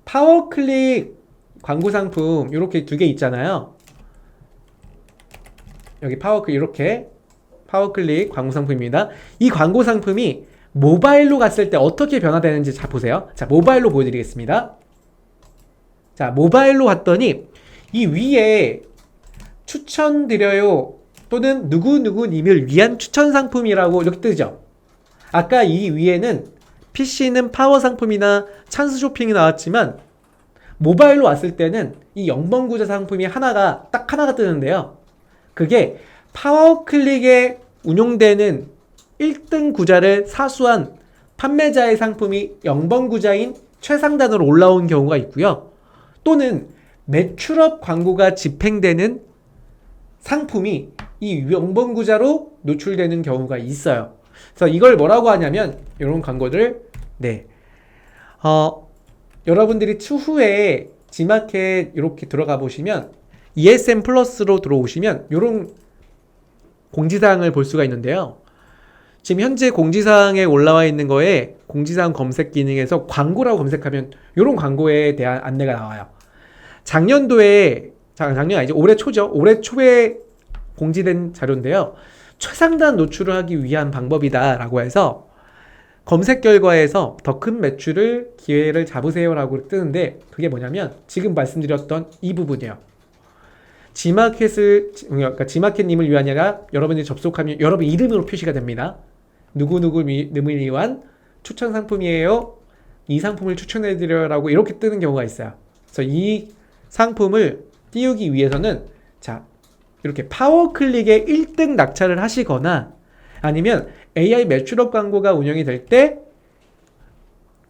파워클릭 광고 상품 이렇게 2개 있잖아요. 여기 파워클릭, 이렇게 파워클릭 광고 상품입니다. 이 광고 상품이 모바일로 갔을 때 어떻게 변화되는지 잘 보세요. 자, 모바일로 보여드리겠습니다. 자, 모바일로 갔더니 이 위에 추천드려요 또는 누구누구님을 위한 추천 상품이라고 이렇게 뜨죠. 아까 이 위에는 PC는 파워 상품이나 찬스 쇼핑이 나왔지만 모바일로 왔을 때는 이 0번 구자 상품이 딱 하나가 뜨는데요. 그게 파워 클릭에 운용되는 1등 구자를 사수한 판매자의 상품이 0번 구자인 최상단으로 올라온 경우가 있고요. 또는 매출업 광고가 집행되는 상품이 이 0번 구자로 노출되는 경우가 있어요. 그래서 이걸 뭐라고 하냐면, 이런 광고들, 여러분들이 추후에 G마켓 이렇게 들어가 보시면 ESM 플러스로 들어오시면 이런 공지사항을 볼 수가 있는데요. 지금 현재 공지사항에 올라와 있는 거에 공지사항 검색 기능에서 광고라고 검색하면 이런 광고에 대한 안내가 나와요. 작년 아니죠, 올해 초죠. 올해 초에 공지된 자료인데요. 최상단 노출을 하기 위한 방법이다 라고 해서 검색 결과에서 더 큰 매출을 기회를 잡으세요 라고 뜨는데, 그게 뭐냐면 지금 말씀드렸던 이 부분이에요. 그러니까 G마켓님을 위한 아니라 여러분이 접속하면 여러분 이름으로 표시가 됩니다. 누구누구님을 위한 추천 상품이에요, 이 상품을 추천해드려요 라고 이렇게 뜨는 경우가 있어요. 그래서 이 상품을 띄우기 위해서는, 자, 이렇게 파워클릭에 1등 낙찰을 하시거나 아니면 AI 매출업 광고가 운영이 될 때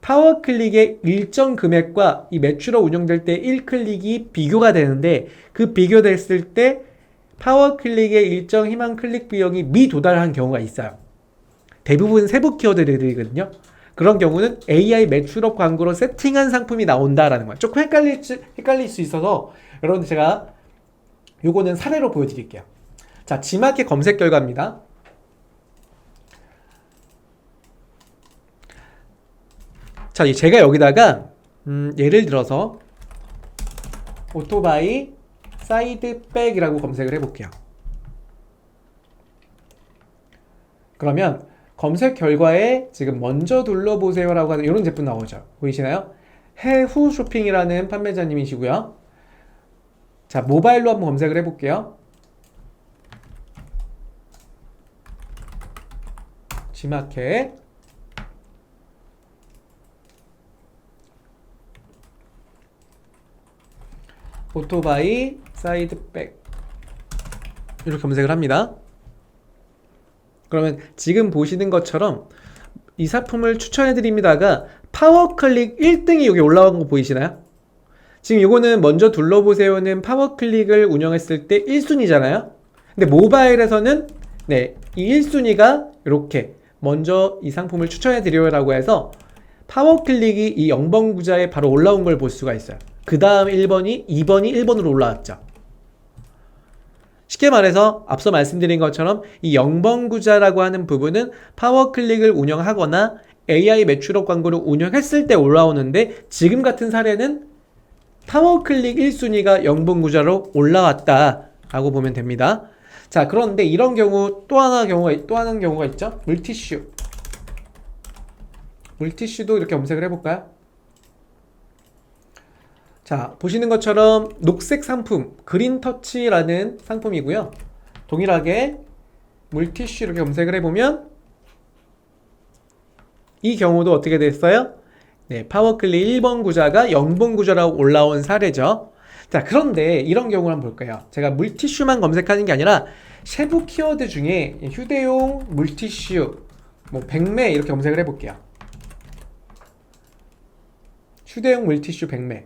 파워클릭의 일정 금액과 이 매출업 운영될 때 1클릭이 비교가 되는데, 그 비교됐을 때 파워클릭의 일정 희망 클릭 비용이 미도달한 경우가 있어요. 대부분 세부 키워드들이거든요. 그런 경우는 AI 매출업 광고로 세팅한 상품이 나온다라는 거예요. 조금 헷갈릴 수 있어서 여러분들 제가 요거는 사례로 보여드릴게요. 자, G마켓 검색 결과입니다. 자, 제가 여기다가 예를 들어서 오토바이 사이드백이라고 검색을 해볼게요. 그러면 검색 결과에 지금 먼저 둘러보세요 라고 하는 이런 제품 나오죠. 보이시나요? 해후 쇼핑이라는 판매자님이시고요. 자, 모바일로 한번 검색을 해볼게요. G마켓 오토바이 사이드백 이렇게 검색을 합니다. 그러면 지금 보시는 것처럼 이 상품을 추천해드립니다가 파워클릭 1등이 여기 올라온 거 보이시나요? 지금 이거는 먼저 둘러보세요는 파워클릭을 운영했을 때 1순위잖아요. 근데 모바일에서는 네, 이 1순위가 이렇게 먼저 이 상품을 추천해 드려요라고 해서 파워클릭이 이 0번 구자에 바로 올라온 걸 볼 수가 있어요. 그 다음 1번이 2번이 1번으로 올라왔죠. 쉽게 말해서 앞서 말씀드린 것처럼 이 0번 구자라고 하는 부분은 파워클릭을 운영하거나 AI 매출업 광고를 운영했을 때 올라오는데, 지금 같은 사례는 파워클릭 1순위가 0번 구자로 올라왔다 라고 보면 됩니다. 자, 그런데 이런 경우 또 하나의 경우가 있죠. 물티슈도 이렇게 검색을 해볼까요? 자, 보시는 것처럼 녹색 상품 그린터치라는 상품이고요. 동일하게 물티슈 이렇게 검색을 해보면 이 경우도 어떻게 됐어요? 네, 파워클릭 1번 구자가 0번 구자라고 올라온 사례죠. 자, 그런데 이런 경우를 한번 볼까요? 제가 물티슈만 검색하는 게 아니라 세부 키워드 중에 휴대용 물티슈, 뭐 백매 이렇게 검색을 해볼게요. 휴대용 물티슈 백매.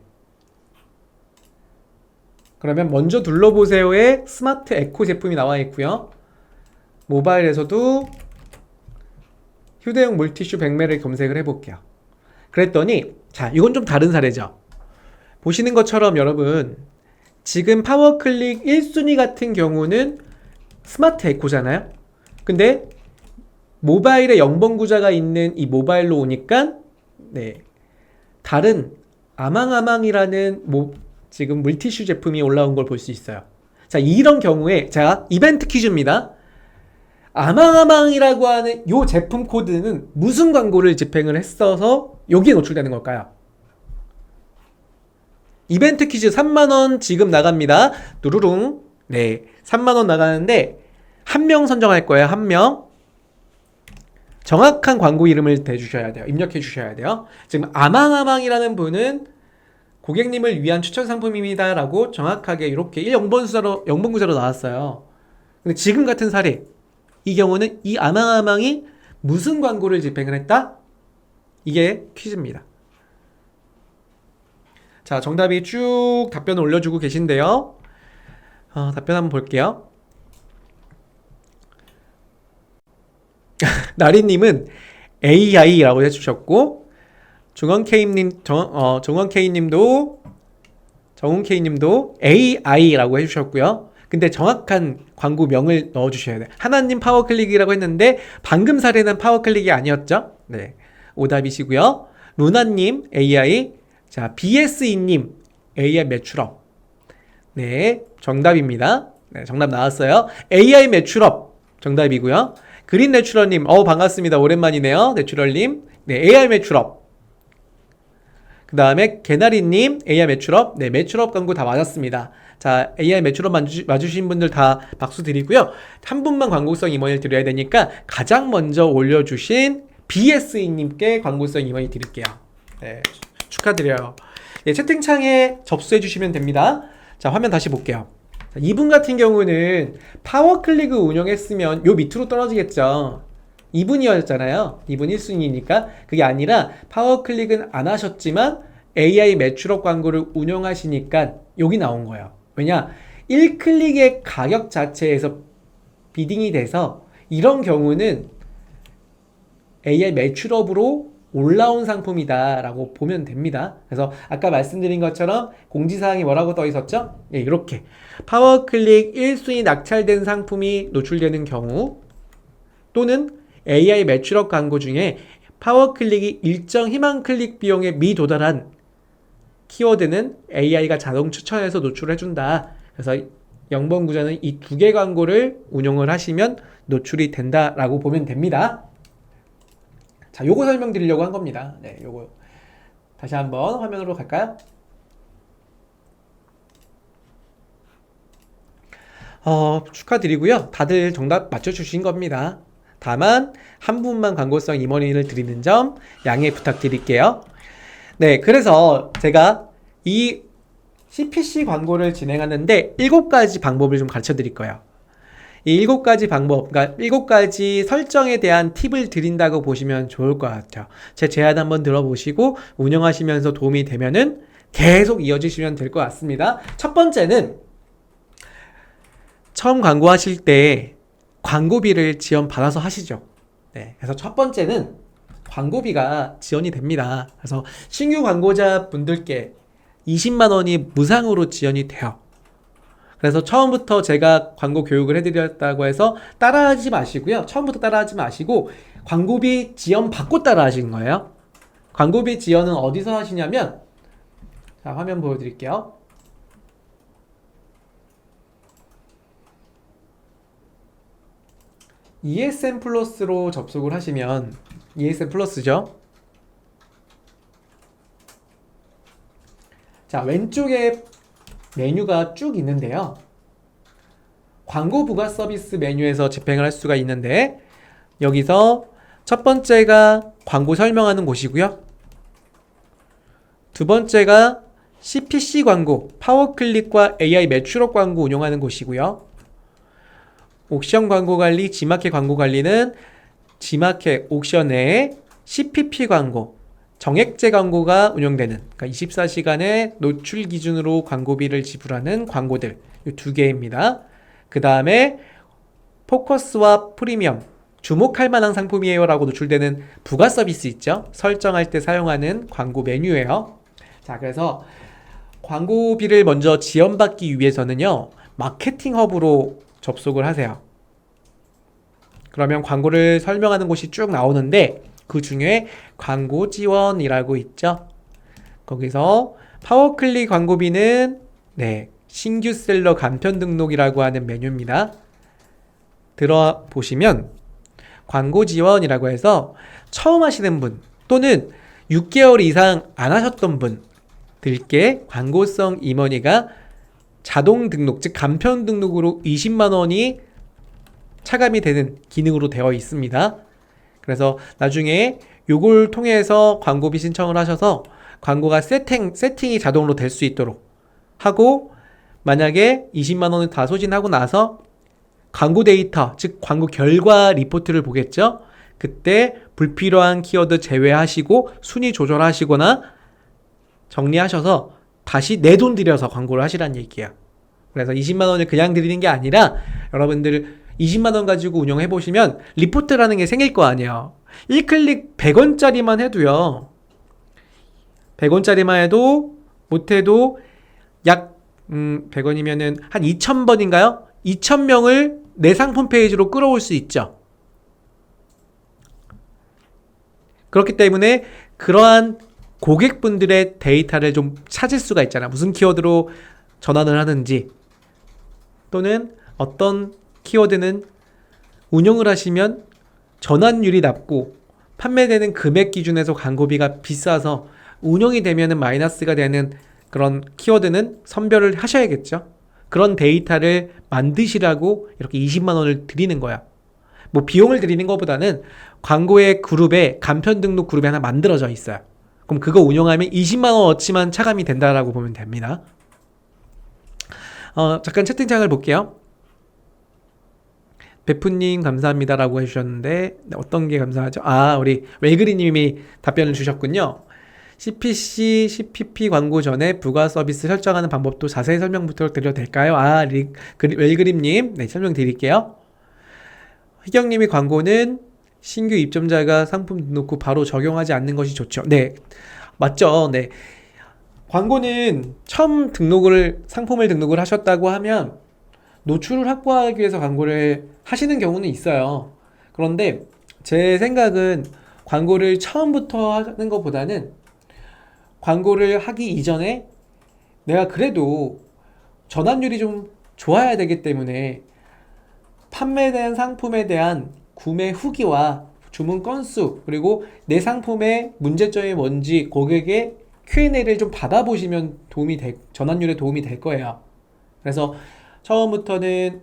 그러면 먼저 둘러보세요의 스마트 에코 제품이 나와 있고요. 모바일에서도 휴대용 물티슈 백매를 검색을 해볼게요. 그랬더니 자, 이건 좀 다른 사례죠. 보시는 것처럼 여러분, 지금 파워클릭 1순위 같은 경우는 스마트 에코잖아요. 근데 모바일에 0번 구자가 있는 이 모바일로 오니까 네, 다른 아망아망이라는 지금 물티슈 제품이 올라온 걸 볼 수 있어요. 자, 이런 경우에 자, 이벤트 퀴즈입니다. 아망아망이라고 하는 이 제품 코드는 무슨 광고를 집행을 했어서 여기에 노출되는 걸까요? 이벤트 퀴즈 3만원 지금 나갑니다. 누르릉. 네, 3만원 나가는데 한 명 선정할 거예요. 한 명. 정확한 광고 이름을 대주셔야 돼요. 입력해 주셔야 돼요. 지금 아망아망이라는 분은 고객님을 위한 추천 상품입니다 라고 정확하게 이렇게 0번 구자로 나왔어요. 근데 지금 같은 사례, 이 경우는 이 아망아망이 무슨 광고를 집행을 했다? 이게 퀴즈입니다. 자, 정답이 쭉 답변을 올려주고 계신데요. 답변 한번 볼게요. 나리님은 AI라고 해주셨고, 정은K님도 AI라고 해주셨고요. 근데 정확한 광고명을 넣어주셔야 돼요. 하나님 파워클릭이라고 했는데 방금 사례는 파워클릭이 아니었죠? 네, 오답이시고요. 루나님 AI, 자, BSE님 AI 매출업. 네, 정답입니다. 네, 정답 나왔어요. AI 매출업 정답이고요. 그린 내추럴님, 반갑습니다. 오랜만이네요. 내추럴님, 네, AI 매출업. 그 다음에 개나리님, AI 매출업. 네, 매출업 광고 다 맞았습니다. 자, AI 매출업 맞으신 분들 다 박수 드리고요. 한 분만 광고성 임원을 드려야 되니까 가장 먼저 올려주신 BSE님께 광고성 임원을 드릴게요. 네, 축하드려요. 네, 채팅창에 접수해 주시면 됩니다. 자, 화면 다시 볼게요. 자, 이분 같은 경우는 파워클릭을 운영했으면 요 밑으로 떨어지겠죠. 이분이었잖아요. 이분 1순위니까. 그게 아니라 파워클릭은 안 하셨지만 AI 매출업 광고를 운영하시니까 여기 나온 거예요. 왜냐? 1클릭의 가격 자체에서 비딩이 돼서 이런 경우는 AI 매출업으로 올라온 상품이다 라고 보면 됩니다. 그래서 아까 말씀드린 것처럼 공지사항이 뭐라고 떠 있었죠? 네, 이렇게 파워클릭 1순위 낙찰된 상품이 노출되는 경우, 또는 AI 매출업 광고 중에 파워클릭이 일정 희망 클릭 비용에 미도달한 키워드는 AI가 자동 추천해서 노출해준다. 그래서 0번 구자는 이 두 개 광고를 운용을 하시면 노출이 된다라고 보면 됩니다. 자, 요거 설명드리려고 한 겁니다. 네, 요거 다시 한번 화면으로 갈까요? 축하드리고요. 다들 정답 맞춰주신 겁니다. 다만 한 분만 광고성 임원인을 드리는 점 양해 부탁드릴게요. 네, 그래서 제가 이 CPC 광고를 진행하는데 7가지 방법을 좀 가르쳐 드릴 거예요. 이 7가지 방법, 그러니까 7가지 설정에 대한 팁을 드린다고 보시면 좋을 것 같아요. 제 제안 한번 들어보시고 운영하시면서 도움이 되면은 계속 이어지시면 될 것 같습니다. 첫 번째는 처음 광고하실 때 광고비를 지원받아서 하시죠. 네, 그래서 첫 번째는 광고비가 지원이 됩니다. 그래서 신규 광고자 분들께 20만 원이 무상으로 지원이 돼요. 그래서 처음부터 제가 광고 교육을 해드렸다고 해서 따라하지 마시고요. 처음부터 따라하지 마시고 광고비 지원 받고 따라하시는 거예요. 광고비 지원은 어디서 하시냐면, 자, 화면 보여드릴게요. ESN 플러스로 접속을 하시면, ESN 플러스죠. 자, 왼쪽에 메뉴가 쭉 있는데요. 광고 부가 서비스 메뉴에서 집행을 할 수가 있는데, 여기서 첫 번째가 광고 설명하는 곳이고요. 두 번째가 CPC 광고, 파워클릭과 AI 매출업 광고 운영하는 곳이고요. 옥션 광고 관리, 지마켓 광고 관리는 지마켓 옥션 내에 CPP 광고, 정액제 광고가 운영되는, 그러니까 24시간의 노출 기준으로 광고비를 지불하는 광고들, 이 두 개입니다. 그 다음에 포커스와 프리미엄, 주목할 만한 상품이에요 라고 노출되는 부가 서비스 있죠. 설정할 때 사용하는 광고 메뉴예요. 자, 그래서 광고비를 먼저 지원받기 위해서는요, 마케팅 허브로 접속을 하세요. 그러면 광고를 설명하는 곳이 쭉 나오는데, 그 중에 광고 지원이라고 있죠. 거기서 파워클릭 광고비는 신규 셀러 간편 등록이라고 하는 메뉴입니다. 들어보시면 광고 지원이라고 해서 처음 하시는 분 또는 6개월 이상 안 하셨던 분들께 광고성 임원이가 자동 등록, 즉 간편 등록으로 20만 원이 차감이 되는 기능으로 되어 있습니다. 그래서 나중에 요걸 통해서 광고비 신청을 하셔서 광고가 세팅이 자동으로 될 수 있도록 하고, 만약에 20만 원을 다 소진하고 나서 광고 데이터, 즉 광고 결과 리포트를 보겠죠. 그때 불필요한 키워드 제외하시고 순위 조절하시거나 정리하셔서 다시 내 돈 들여서 광고를 하시라는 얘기예요. 그래서 20만 원을 그냥 드리는 게 아니라 여러분들 20만 원 가지고 운영해 보시면 리포트라는 게 생길 거 아니에요. 1클릭 100원짜리만 해도요. 100원짜리만 해도 못해도 약 100원이면은 한 2,000번인가요? 2,000명을 내 상품 페이지로 끌어올 수 있죠. 그렇기 때문에 그러한 고객분들의 데이터를 좀 찾을 수가 있잖아. 무슨 키워드로 전환을 하는지, 또는 어떤 키워드는 운영을 하시면 전환율이 낮고 판매되는 금액 기준에서 광고비가 비싸서 운영이 되면은 마이너스가 되는 그런 키워드는 선별을 하셔야겠죠. 그런 데이터를 만드시라고 이렇게 20만 원을 드리는 거야. 뭐 비용을 드리는 것보다는 광고의 그룹에, 간편 등록 그룹이 하나 만들어져 있어요. 그럼 그거 운영하면 20만 원어치만 차감이 된다라고 보면 됩니다. 잠깐 채팅창을 볼게요. 베프님 감사합니다라고 해주셨는데 어떤 게 감사하죠? 우리 웰그리님이 답변을 주셨군요. CPC, CPP 광고 전에 부가 서비스 설정하는 방법도 자세히 설명 부탁드려도 될까요? 웰그림님, 설명드릴게요. 희경님이 광고는 신규 입점자가 상품 등록 후 바로 적용하지 않는 것이 좋죠. 네, 맞죠. 네, 광고는 처음 상품을 등록을 하셨다고 하면 노출을 확보하기 위해서 광고를 하시는 경우는 있어요. 그런데 제 생각은 광고를 처음부터 하는 것보다는 광고를 하기 이전에 내가 그래도 전환율이 좀 좋아야 되기 때문에 판매된 상품에 대한 구매 후기와 주문 건수, 그리고 내 상품의 문제점이 뭔지 고객의 Q&A를 좀 받아보시면 전환율에 도움이 될 거예요. 그래서 처음부터는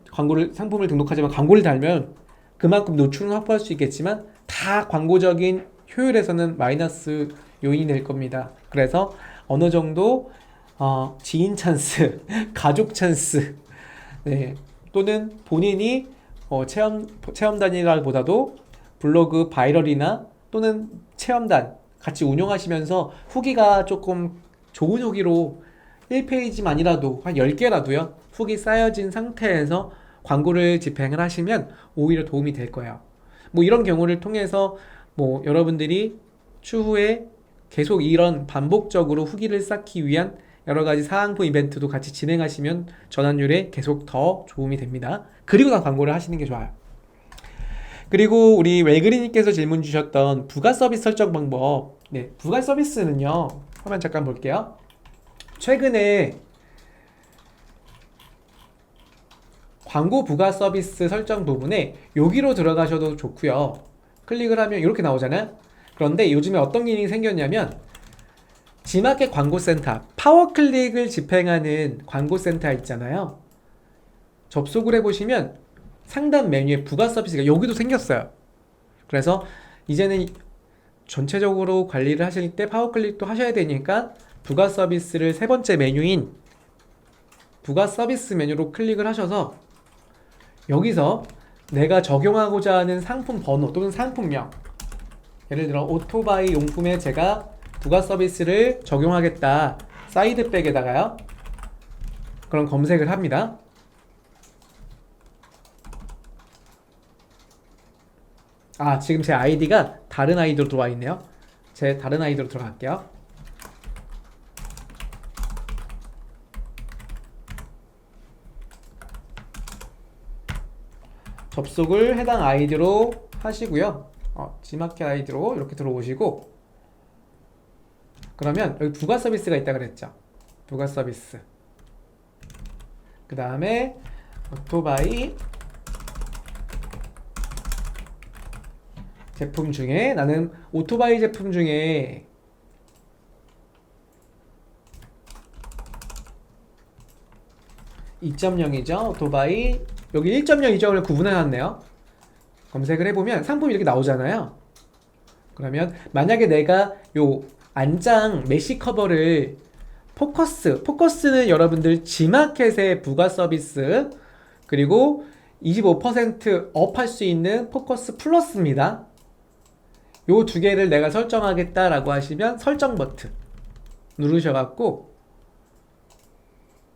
상품을 등록하지만 광고를 달면 그만큼 노출은 확보할 수 있겠지만 다 광고적인 효율에서는 마이너스 요인이 될 겁니다. 그래서 어느 정도 지인 찬스, 가족 찬스, 또는 본인이 체험단이라기보다도 블로그 바이럴이나 또는 체험단 같이 운영하시면서 후기가 조금 좋은 후기로 1페이지만이라도 한 10개라도요 후기 쌓여진 상태에서 광고를 집행을 하시면 오히려 도움이 될 거예요. 뭐 이런 경우를 통해서 뭐 여러분들이 추후에 계속 이런 반복적으로 후기를 쌓기 위한 여러 가지 사은품 이벤트도 같이 진행하시면 전환율에 계속 더 도움이 됩니다. 그리고 난 광고를 하시는 게 좋아요. 그리고 우리 웰그린님께서 질문 주셨던 부가 서비스 설정 방법. 네, 부가 서비스는요. 화면 잠깐 볼게요. 최근에 광고 부가 서비스 설정 부분에 여기로 들어가셔도 좋고요. 클릭을 하면 이렇게 나오잖아요. 그런데 요즘에 어떤 기능이 생겼냐면 지마켓 광고센터, 파워클릭을 집행하는 광고센터 있잖아요. 접속을 해보시면 상단 메뉴에 부가 서비스가 여기도 생겼어요. 그래서 이제는 전체적으로 관리를 하실 때 파워클릭도 하셔야 되니까 부가 서비스를 세 번째 메뉴인 부가 서비스 메뉴로 클릭을 하셔서 여기서 내가 적용하고자 하는 상품 번호 또는 상품명, 예를 들어 오토바이 용품에 제가 부가 서비스를 적용하겠다, 사이드백에다가요, 그런 검색을 합니다. 지금 제 아이디가 다른 아이디로 들어와 있네요. 제 다른 아이디로 들어갈게요. 접속을 해당 아이디로 하시고요. 지마켓 아이디로 이렇게 들어오시고, 그러면 여기 부가 서비스가 있다 그랬죠. 부가 서비스. 그 다음에 오토바이 제품 중에 나는 오토바이 제품 중에 (2.0이죠) 오토바이 여기 1.0, 2.0을 구분해놨네요. 검색을 해보면 상품이 이렇게 나오잖아요. 그러면 만약에 내가 요 안장 메쉬 커버를 포커스는 여러분들 지마켓의 부가 서비스, 그리고 25% 업 할 수 있는 포커스 플러스입니다. 요 두 개를 내가 설정하겠다라고 하시면 설정 버튼 누르셔갖고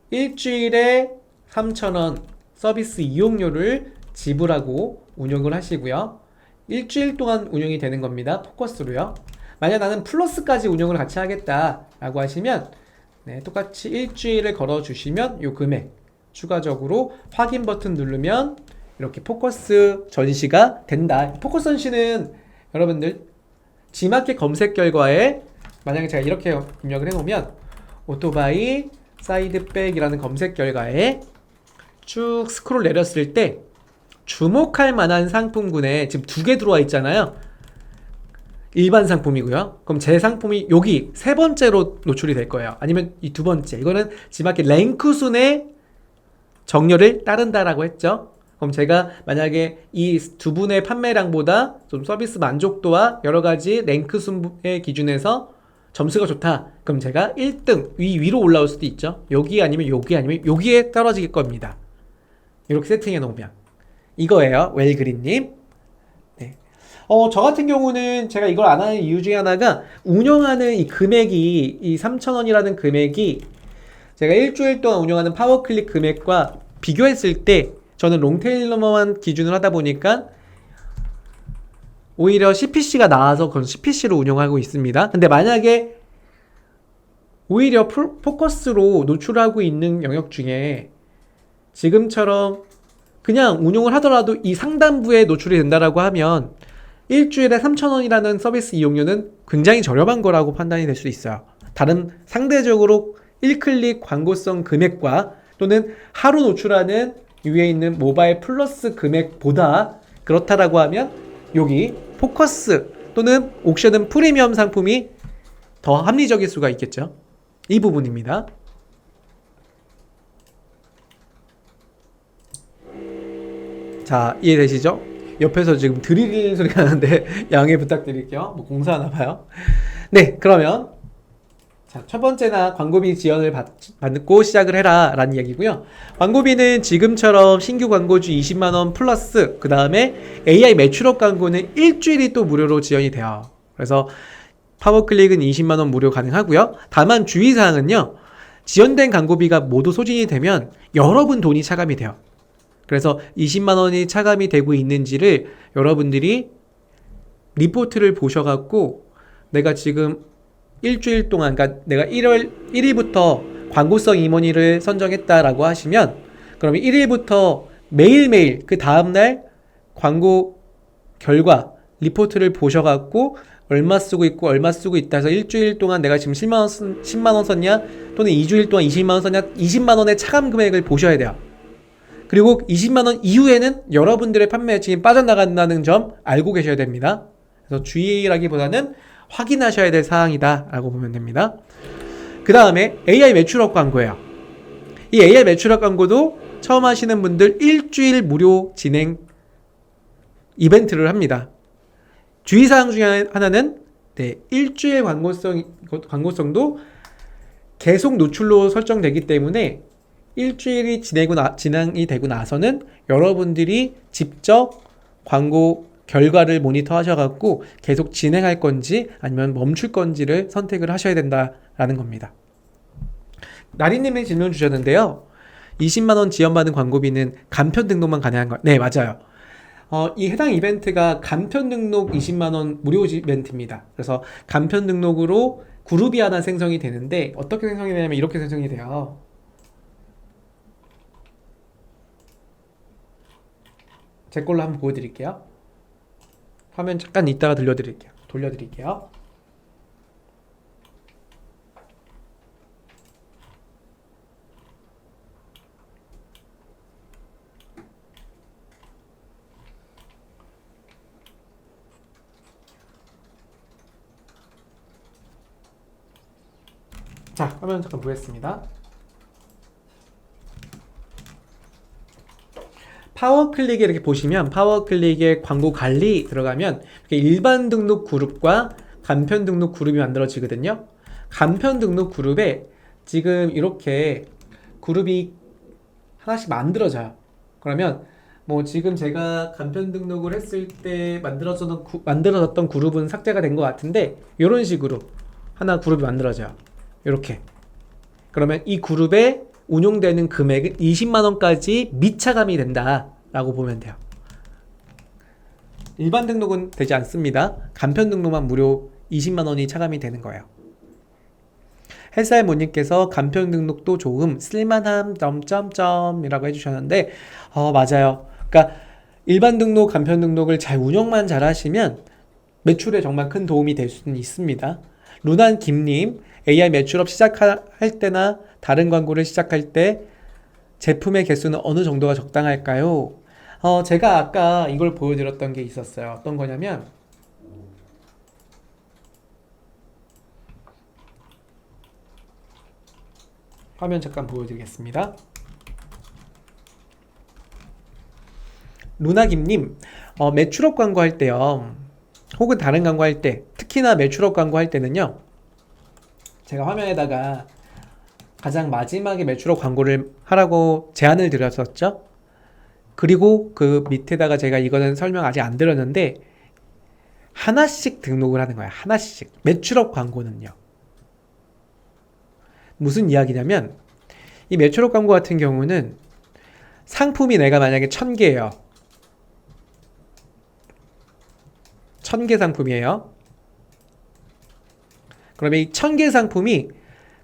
일주일에 3,000원 서비스 이용료를 지불하고 운영을 하시고요. 일주일 동안 운영이 되는 겁니다. 포커스로요. 만약 나는 플러스까지 운영을 같이 하겠다라고 하시면 똑같이 일주일을 걸어주시면 요 금액 추가적으로 확인 버튼 누르면 이렇게 포커스 전시가 된다. 포커스 전시는 여러분들 지마켓 검색 결과에 만약에 제가 이렇게 입력을 해놓으면 오토바이 사이드백이라는 검색 결과에 쭉 스크롤 내렸을 때 주목할 만한 상품군에 지금 2개 들어와 있잖아요. 일반 상품이고요. 그럼 제 상품이 여기 세 번째로 노출이 될 거예요. 아니면 이 두 번째. 이거는 지마켓 랭크 순의 정렬을 따른다라고 했죠. 그럼 제가 만약에 이 두 분의 판매량보다 좀 서비스 만족도와 여러 가지 랭크 순의 기준에서 점수가 좋다. 그럼 제가 1등 위로 올라올 수도 있죠. 여기 아니면 여기 아니면 여기에 떨어질 겁니다. 이렇게 세팅해 놓으면 이거예요. 웰그린님. 네. 저 같은 경우는 제가 이걸 안 하는 이유 중에 하나가 운영하는 이 금액이 이 3,000원이라는 금액이 제가 일주일 동안 운영하는 파워클릭 금액과 비교했을 때 저는 롱테일러만 기준으로 하다 보니까 오히려 CPC가 나와서 그건 CPC로 운영하고 있습니다. 근데 만약에 오히려 포커스로 노출하고 있는 영역 중에 지금처럼 그냥 운용을 하더라도 이 상단부에 노출이 된다라고 하면 일주일에 3,000원이라는 서비스 이용료는 굉장히 저렴한 거라고 판단이 될 수 있어요. 다른 상대적으로 1클릭 광고성 금액과 또는 하루 노출하는 위에 있는 모바일 플러스 금액보다 그렇다라고 하면 여기 포커스 또는 옥션은 프리미엄 상품이 더 합리적일 수가 있겠죠. 이 부분입니다. 자, 이해되시죠? 옆에서 지금 드리는 소리가 나는데 양해 부탁드릴게요. 뭐 공사하나 봐요. 네, 그러면 자, 첫 번째나 광고비 지원을 받고 시작을 해라 라는 이야기고요. 광고비는 지금처럼 신규 광고주 20만원 플러스 그 다음에 AI 매출업 광고는 일주일이 또 무료로 지원이 돼요. 그래서 파워클릭은 20만원 무료 가능하고요. 다만 주의사항은요. 지연된 광고비가 모두 소진이 되면 여러분 돈이 차감이 돼요. 그래서 20만원이 차감이 되고 있는지를 여러분들이 리포트를 보셔갖고 내가 지금 일주일 동안, 그러니까 내가 1월 1일부터 광고성 임원위를 선정했다라고 하시면 그러면 1일부터 매일매일 그 다음날 광고 결과 리포트를 보셔갖고 얼마 쓰고 있고 얼마 쓰고 있다 해서 일주일 동안 내가 지금 10만원 썼냐 또는 2주일 동안 20만원 썼냐 20만원의 차감 금액을 보셔야 돼요. 그리고 20만원 이후에는 여러분들의 판매 매칭이 빠져나간다는 점 알고 계셔야 됩니다. 그래서 주의라기보다는 확인하셔야 될 사항이다 라고 보면 됩니다. 그 다음에 AI 매출업 광고예요. 이 AI 매출업 광고도 처음 하시는 분들 일주일 무료 진행 이벤트를 합니다. 주의사항 중에 하나는 일주일 광고성도 계속 노출로 설정되기 때문에 일주일이 진행이 되고 나서는 여러분들이 직접 광고 결과를 모니터 하셔갖고 계속 진행할 건지 아니면 멈출 건지를 선택을 하셔야 된다라는 겁니다. 나리님이 질문 주셨는데요. 20만원 지원받은 광고비는 간편 등록만 가능한 거? 네, 맞아요. 이 해당 이벤트가 간편 등록 20만원 무료 이벤트입니다. 그래서 간편 등록으로 그룹이 하나 생성이 되는데 어떻게 생성이 되냐면 이렇게 생성이 돼요. 제 걸로 한번 보여드릴게요. 화면 잠깐 이따가 돌려드릴게요. 자, 화면 잠깐 보겠습니다. 파워클릭에 이렇게 보시면 파워클릭에 광고 관리 들어가면 일반 등록 그룹과 간편 등록 그룹이 만들어지거든요. 간편 등록 그룹에 지금 이렇게 그룹이 하나씩 만들어져요. 그러면 뭐 지금 제가 간편 등록을 했을 때 만들어졌던 그룹은 삭제가 된 것 같은데 이런 식으로 하나 그룹이 만들어져요. 이렇게. 그러면 이 그룹에 운용되는 금액은 20만원까지 미차감이 된다라고 보면 돼요. 일반 등록은 되지 않습니다. 간편 등록만 무료 20만원이 차감이 되는 거예요. 햇살 모님께서 간편 등록도 조금 쓸만함 점점점이라고 해주셨는데 맞아요. 그러니까 일반 등록, 간편 등록을 잘 운영만 잘 하시면 매출에 정말 큰 도움이 될 수는 있습니다. 루난 김님, AI 매출업 시작할 때나 다른 광고를 시작할 때 제품의 개수는 어느 정도가 적당할까요? 제가 아까 이걸 보여드렸던 게 있었어요. 어떤 거냐면 화면 잠깐 보여드리겠습니다. 루나김님, 매출업 광고 할 때요, 혹은 다른 광고 할 때, 특히나 매출업 광고 할 때는요, 제가 화면에다가 가장 마지막에 매출업 광고를 하라고 제안을 드렸었죠. 그리고 그 밑에다가 제가 이거는 설명 아직 안 드렸는데 하나씩 등록을 하는 거예요. 하나씩. 매출업 광고는요. 무슨 이야기냐면 이 매출업 광고 같은 경우는 상품이 내가 만약에 1000개예요. 1000개 상품이에요. 그러면 이 1000개 상품이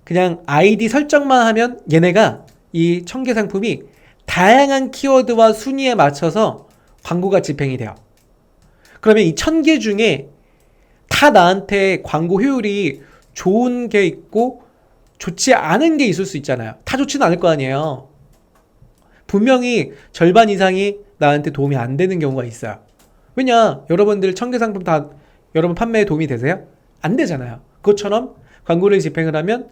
그냥 아이디 설정만 하면 얘네가 이 1000개 상품이 다양한 키워드와 순위에 맞춰서 광고가 집행이 돼요. 그러면 이 1000개 중에 다 나한테 광고 효율이 좋은 게 있고 좋지 않은 게 있을 수 있잖아요. 다 좋지는 않을 거 아니에요. 분명히 절반 이상이 나한테 도움이 안 되는 경우가 있어요. 왜냐? 여러분들 1000개 상품 다 여러분 판매에 도움이 되세요? 안 되잖아요. 그것처럼 광고를 집행을 하면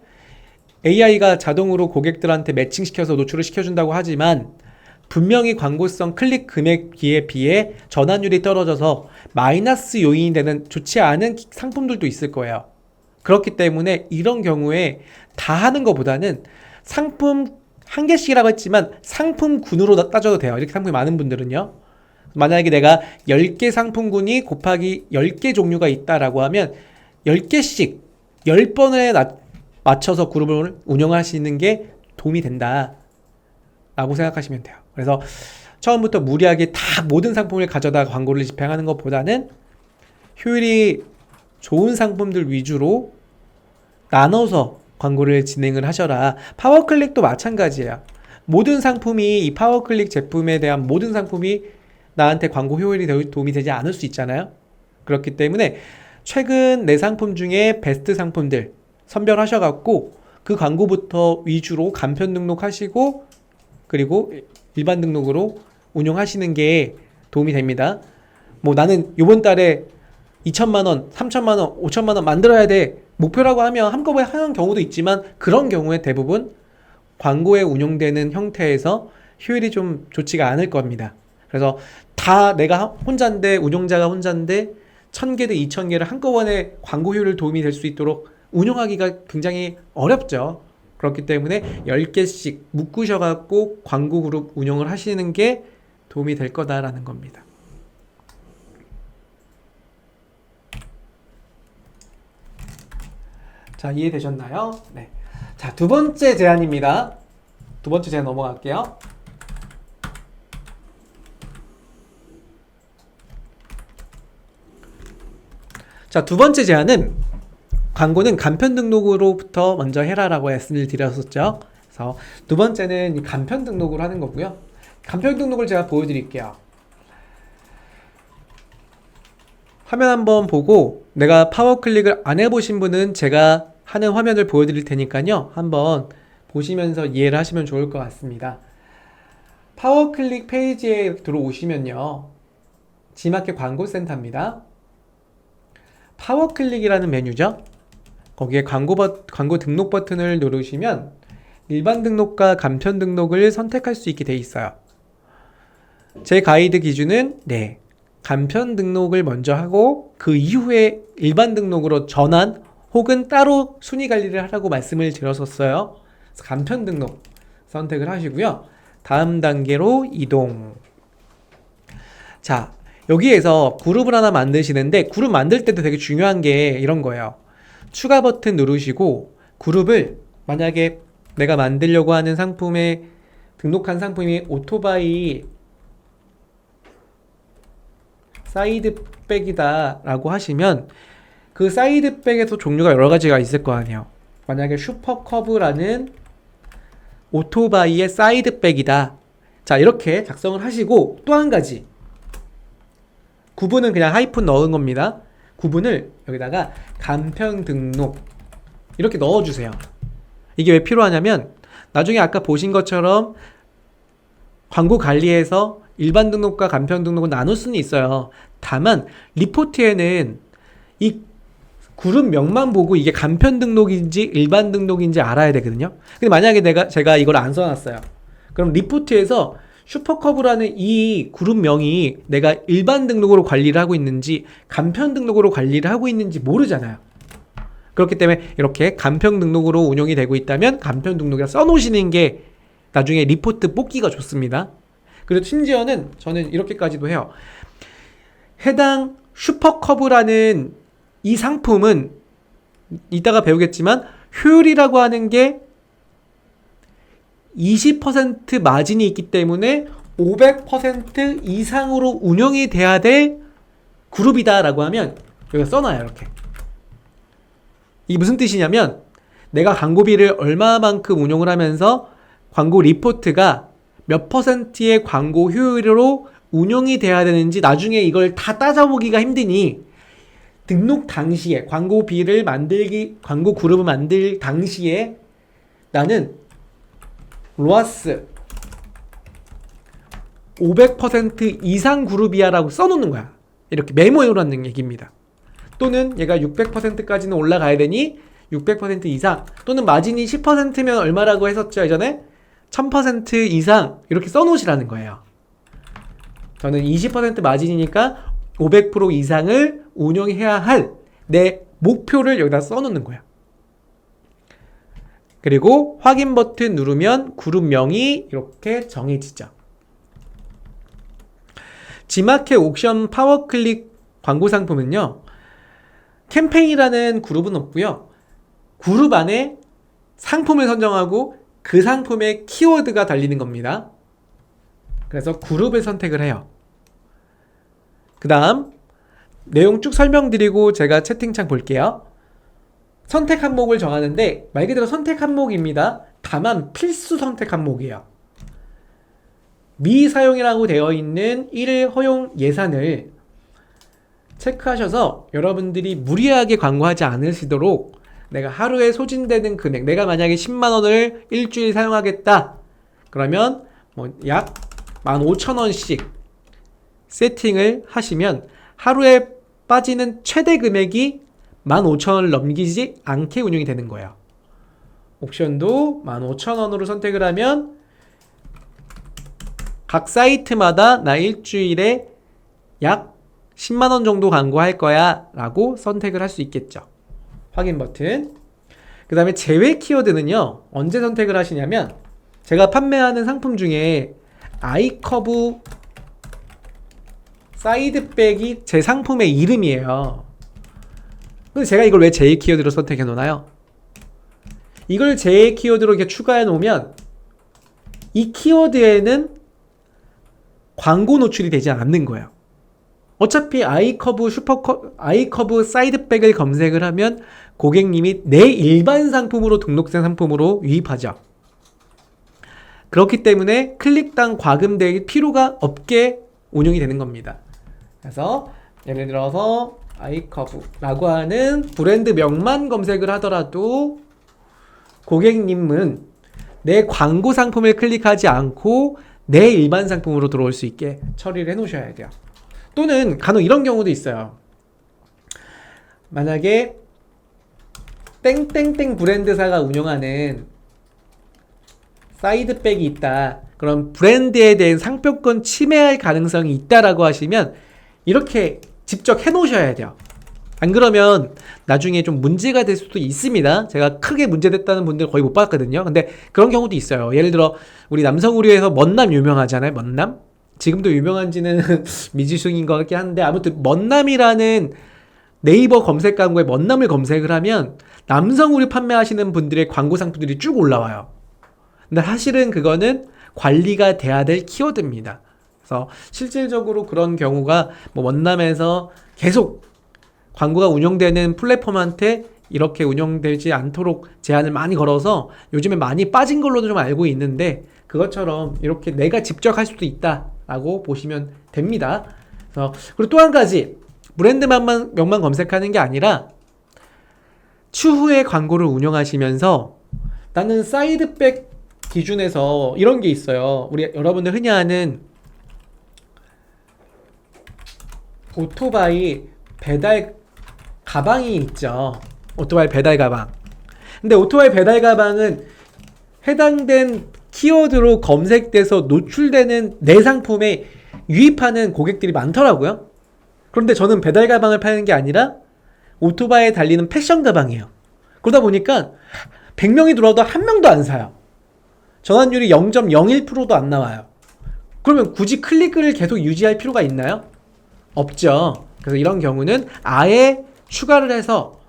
AI가 자동으로 고객들한테 매칭시켜서 노출을 시켜준다고 하지만 분명히 광고성 클릭 금액에 비해 전환율이 떨어져서 마이너스 요인이 되는 좋지 않은 상품들도 있을 거예요. 그렇기 때문에 이런 경우에 다 하는 것보다는 상품 한 개씩이라고 했지만 상품군으로 따져도 돼요. 이렇게 상품이 많은 분들은요. 만약에 내가 10개 상품군이 곱하기 10개 종류가 있다라고 하면 10개씩 10번에 맞춰서 그룹을 운영하시는 게 도움이 된다 라고 생각하시면 돼요. 그래서 처음부터 무리하게 다 모든 상품을 가져다 광고를 집행하는 것보다는 효율이 좋은 상품들 위주로 나눠서 광고를 진행을 하셔라. 파워클릭도 마찬가지예요. 모든 상품이 이 파워클릭 제품에 대한 모든 상품이 나한테 광고 효율이 도움이 되지 않을 수 있잖아요. 그렇기 때문에 최근 내 상품 중에 베스트 상품들 선별하셔갖고 그 광고부터 위주로 간편 등록하시고 그리고 일반 등록으로 운용하시는 게 도움이 됩니다. 뭐 나는 이번 달에 2천만원, 3천만원, 5천만원 만들어야 돼 목표라고 하면 한꺼번에 하는 경우도 있지만 그런 경우에 대부분 광고에 운용되는 형태에서 효율이 좀 좋지가 않을 겁니다. 그래서 다 내가 혼자인데 운용자가 혼자인데 1000개 대 2000개를 한꺼번에 광고 효율 도움이 될 수 있도록 운영하기가 굉장히 어렵죠. 그렇기 때문에 10개씩 묶으셔갖고 광고 그룹 운영을 하시는 게 도움이 될 거다라는 겁니다. 자, 이해되셨나요? 네. 자, 두 번째 제안입니다. 두 번째 제안 넘어갈게요. 자, 두 번째 제안은 광고는 간편 등록으로부터 먼저 해라라고 말씀을 드렸었죠. 그래서 두 번째는 간편 등록을 하는 거고요. 간편 등록을 제가 보여드릴게요. 화면 한번 보고 내가 파워클릭을 안 해보신 분은 제가 하는 화면을 보여드릴 테니까요. 한번 보시면서 이해를 하시면 좋을 것 같습니다. 파워클릭 페이지에 들어오시면요. 지마켓 광고센터입니다. 파워클릭이라는 메뉴죠. 거기에 광고 등록 버튼을 누르시면 일반 등록과 간편 등록을 선택할 수 있게 돼 있어요. 제 가이드 기준은 간편 등록을 먼저 하고 그 이후에 일반 등록으로 전환 혹은 따로 순위 관리를 하라고 말씀을 드렸었어요. 그래서 간편 등록 선택을 하시고요. 다음 단계로 이동. 자, 여기에서 그룹을 하나 만드시는데 그룹 만들 때도 되게 중요한 게 이런 거예요. 추가 버튼 누르시고 그룹을 만약에 내가 만들려고 하는 상품에 등록한 상품이 오토바이 사이드백이다 라고 하시면 그 사이드백에서 종류가 여러 가지가 있을 거 아니에요. 만약에 슈퍼커브라는 오토바이의 사이드백이다. 자, 이렇게 작성을 하시고 또 한 가지 구분은 그냥 하이픈 넣은 겁니다. 구분을 여기다가 간편 등록 이렇게 넣어주세요. 이게 왜 필요하냐면 나중에 아까 보신 것처럼 광고 관리에서 일반 등록과 간편 등록을 나눌 수는 있어요. 다만 리포트에는 이 그룹 명만 보고 이게 간편 등록인지 일반 등록인지 알아야 되거든요. 근데 만약에 제가 이걸 안 써놨어요. 그럼 리포트에서 슈퍼커브라는 이 그룹 명이 내가 일반 등록으로 관리를 하고 있는지 간편 등록으로 관리를 하고 있는지 모르잖아요. 그렇기 때문에 이렇게 간편 등록으로 운영이 되고 있다면 간편 등록이라 써놓으시는 게 나중에 리포트 뽑기가 좋습니다. 그리고 심지어는 저는 이렇게까지도 해요. 해당 슈퍼커브라는 이 상품은 이따가 배우겠지만 효율이라고 하는 게 20% 마진이 있기 때문에 500% 이상으로 운영이 돼야 될 그룹이다 라고 하면 여기가 써놔요. 이렇게. 이게 무슨 뜻이냐면 내가 광고비를 얼마만큼 운용을 하면서 광고 리포트가 몇 %의 광고 효율로 운용이 돼야 되는지 나중에 이걸 다 따져보기가 힘드니 등록 당시에 광고 그룹을 만들 당시에 나는 로아스 500% 이상 그룹이야 라고 써놓는 거야. 이렇게 메모해놓으라는 얘기입니다. 또는 얘가 600%까지는 올라가야 되니 600% 이상 또는 마진이 10%면 얼마라고 했었죠 예전에? 1000% 이상 이렇게 써놓으시라는 거예요. 저는 20% 마진이니까 500% 이상을 운영해야 할 내 목표를 여기다 써놓는 거야. 그리고 확인 버튼 누르면 그룹명이 이렇게 정해지죠. 지마켓 옥션 파워클릭 광고 상품은요. 캠페인이라는 그룹은 없고요. 그룹 안에 상품을 선정하고 그 상품에 키워드가 달리는 겁니다. 그래서 그룹을 선택을 해요. 그 다음 내용 쭉 설명드리고 제가 채팅창 볼게요. 선택 항목을 정하는데 말 그대로 선택 항목입니다. 다만 필수 선택 항목이에요. 미사용이라고 되어 있는 1일 허용 예산을 체크하셔서 여러분들이 무리하게 광고하지 않으시도록 내가 하루에 소진되는 금액, 내가 만약에 10만원을 일주일 사용하겠다 그러면 약 15,000원씩 세팅을 하시면 하루에 빠지는 최대 금액이 15,000원을 넘기지 않게 운영이 되는 거예요. 옵션도 15,000원으로 선택을 하면 각 사이트마다 나 일주일에 약 10만원 정도 광고할 거야 라고 선택을 할 수 있겠죠. 확인 버튼. 그 다음에 제외 키워드는요, 언제 선택을 하시냐면 제가 판매하는 상품 중에 아이커브 사이드백이 제 상품의 이름이에요. 근데 제가 이걸 왜 제외 키워드로 선택해 놓나요? 이걸 제외 키워드로 이렇게 추가해 놓으면 이 키워드에는 광고 노출이 되지 않는 거예요. 어차피 아이커브 사이드백을 검색을 하면 고객님이 내 일반 상품으로 등록된 상품으로 유입하죠. 그렇기 때문에 클릭당 과금될 필요가 없게 운영이 되는 겁니다. 그래서 예를 들어서 아이커브라고 하는 브랜드 명만 검색을 하더라도 고객님은 내 광고 상품을 클릭하지 않고 내 일반 상품으로 들어올 수 있게 처리를 해 놓으셔야 돼요. 또는 간혹 이런 경우도 있어요. 만약에 땡땡땡 브랜드사가 운영하는 사이드백이 있다. 그럼 브랜드에 대한 상표권 침해할 가능성이 있다라고 하시면 이렇게 직접 해 놓으셔야 돼요. 안 그러면 나중에 좀 문제가 될 수도 있습니다. 제가 크게 문제됐다는 분들 거의 못 봤거든요. 근데 그런 경우도 있어요. 예를 들어 우리 남성의류에서 먼남 유명하잖아요. 먼남? 지금도 유명한지는 미지수인 것 같긴 한데 아무튼 먼남이라는 네이버 검색 광고에 먼남을 검색을 하면 남성의류 판매하시는 분들의 광고 상품들이 쭉 올라와요. 근데 사실은 그거는 관리가 돼야 될 키워드입니다. 그래서 실질적으로 그런 경우가 먼남에서 계속 광고가 운영되는 플랫폼한테 이렇게 운영되지 않도록 제한을 많이 걸어서 요즘에 많이 빠진 걸로도 좀 알고 있는데 그것처럼 이렇게 내가 직접 할 수도 있다라고 보시면 됩니다. 그리고 또 한 가지 브랜드 명만 검색하는 게 아니라 추후에 광고를 운영하시면서 나는 사이드백 기준에서 이런 게 있어요. 우리 여러분들 흔히 아는 오토바이 배달 가방이 있죠. 오토바이 배달 가방. 근데 오토바이 배달 가방은 해당된 키워드로 검색돼서 노출되는 내 상품에 유입하는 고객들이 많더라고요. 그런데 저는 배달 가방을 파는 게 아니라 오토바이에 달리는 패션 가방이에요. 그러다 보니까 100명이 들어와도 한 명도 안 사요. 전환율이 0.01%도 안 나와요. 그러면 굳이 클릭을 계속 유지할 필요가 있나요? 없죠. 그래서 이런 경우는 아예 추가를 해서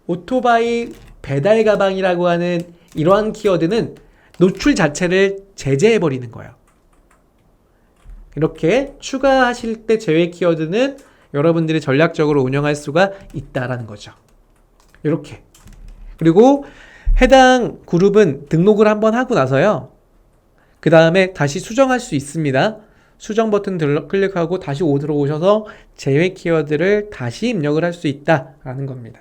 오토바이 배달 가방이라고 하는 이러한 키워드는 노출 자체를 제재해버리는 거예요. 이렇게 추가하실 때 제외 키워드는 여러분들이 전략적으로 운영할 수가 있다라는 거죠. 이렇게. 그리고 해당 그룹은 등록을 한번 하고 나서요. 그 다음에 다시 수정할 수 있습니다. 수정 버튼 클릭하고 다시 들어오셔서 제외 키워드를 다시 입력을 할 수 있다라는 겁니다.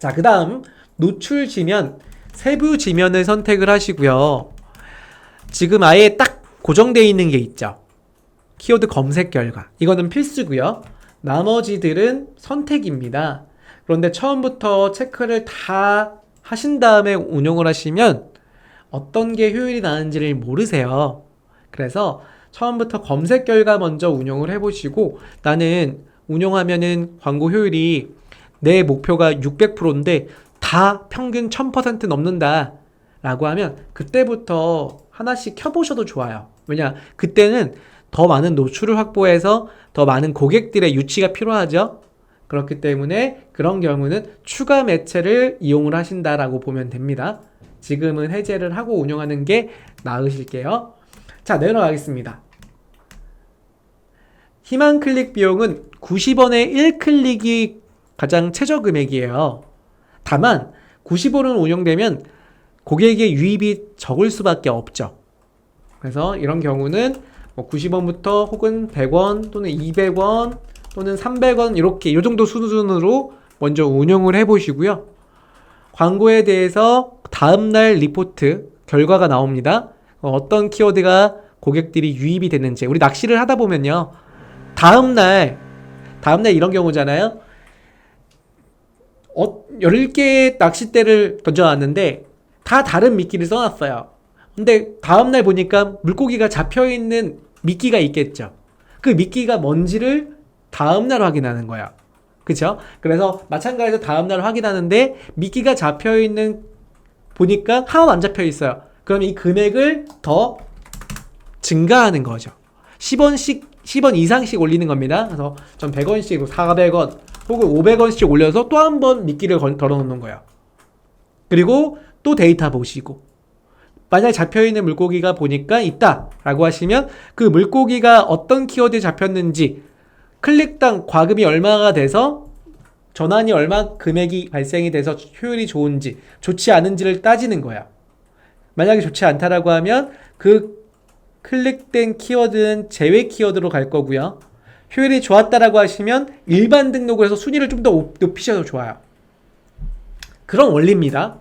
자, 그 다음 노출 지면, 세부 지면을 선택을 하시고요. 지금 아예 딱 고정되어 있는 게 있죠. 키워드 검색 결과. 이거는 필수고요. 나머지들은 선택입니다. 그런데 처음부터 체크를 다 하신 다음에 운영을 하시면 어떤 게 효율이 나는지를 모르세요. 그래서 처음부터 검색 결과 먼저 운영을 해보시고 나는 운영하면은 광고 효율이 내 목표가 600%인데 다 평균 1000% 넘는다 라고 하면 그때부터 하나씩 켜보셔도 좋아요. 왜냐, 그때는 더 많은 노출을 확보해서 더 많은 고객들의 유치가 필요하죠. 그렇기 때문에 그런 경우는 추가 매체를 이용을 하신다라고 보면 됩니다. 지금은 해제를 하고 운영하는 게 나으실게요. 자, 내려가겠습니다. 희망 클릭 비용은 90원의 1클릭이 가장 최저 금액이에요. 다만 90원은 운영되면 고객의 유입이 적을 수밖에 없죠. 그래서 이런 경우는 90원부터 혹은 100원 또는 200원 또는 300원 이렇게 이 정도 수준으로 먼저 운영을 해보시고요. 광고에 대해서 다음날 리포트 결과가 나옵니다. 어떤 키워드가 고객들이 유입이 됐는지. 우리 낚시를 하다 보면요, 다음날 이런 경우잖아요. 10개의 낚싯대를 던져놨는데 다 다른 미끼를 써놨어요. 근데 다음날 보니까 물고기가 잡혀있는 미끼가 있겠죠. 그 미끼가 뭔지를 다음날 확인하는 거야. 그쵸? 그래서 마찬가지로 다음날 확인하는데 미끼가 잡혀있는 보니까 하나도 안 잡혀있어요. 그럼 이 금액을 더 증가하는 거죠. 10원 이상씩 올리는 겁니다. 그래서 전 100원씩 400원 혹은 500원씩 올려서 또 한 번 미끼를 덜어놓는 거예요. 그리고 또 데이터 보시고 만약에 잡혀있는 물고기가 보니까 있다 라고 하시면 그 물고기가 어떤 키워드에 잡혔는지, 클릭당 과금이 얼마가 돼서 전환이 얼마 금액이 발생이 돼서 효율이 좋은지 좋지 않은지를 따지는 거야. 만약에 좋지 않다라고 하면 그 클릭된 키워드는 제외 키워드로 갈 거고요. 효율이 좋았다라고 하시면 일반 등록을 해서 순위를 좀 더 높이셔도 좋아요. 그런 원리입니다.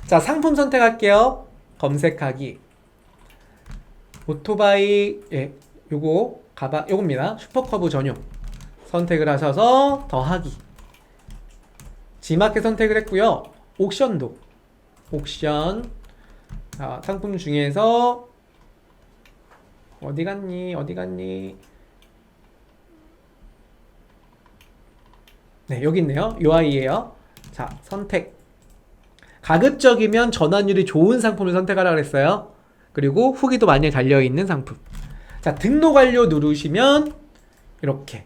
자, 상품 선택할게요. 검색하기. 오토바이, 요거 가방, 요겁니다. 슈퍼커브 전용 선택을 하셔서 더하기. G마켓 선택을 했고요. 옥션. 자, 상품 중에서 어디 갔니? 네, 여기 있네요. 요 아이예요. 자, 선택. 가급적이면 전환율이 좋은 상품을 선택하라고 했어요. 그리고 후기도 많이 달려있는 상품. 자, 등록 완료 누르시면 이렇게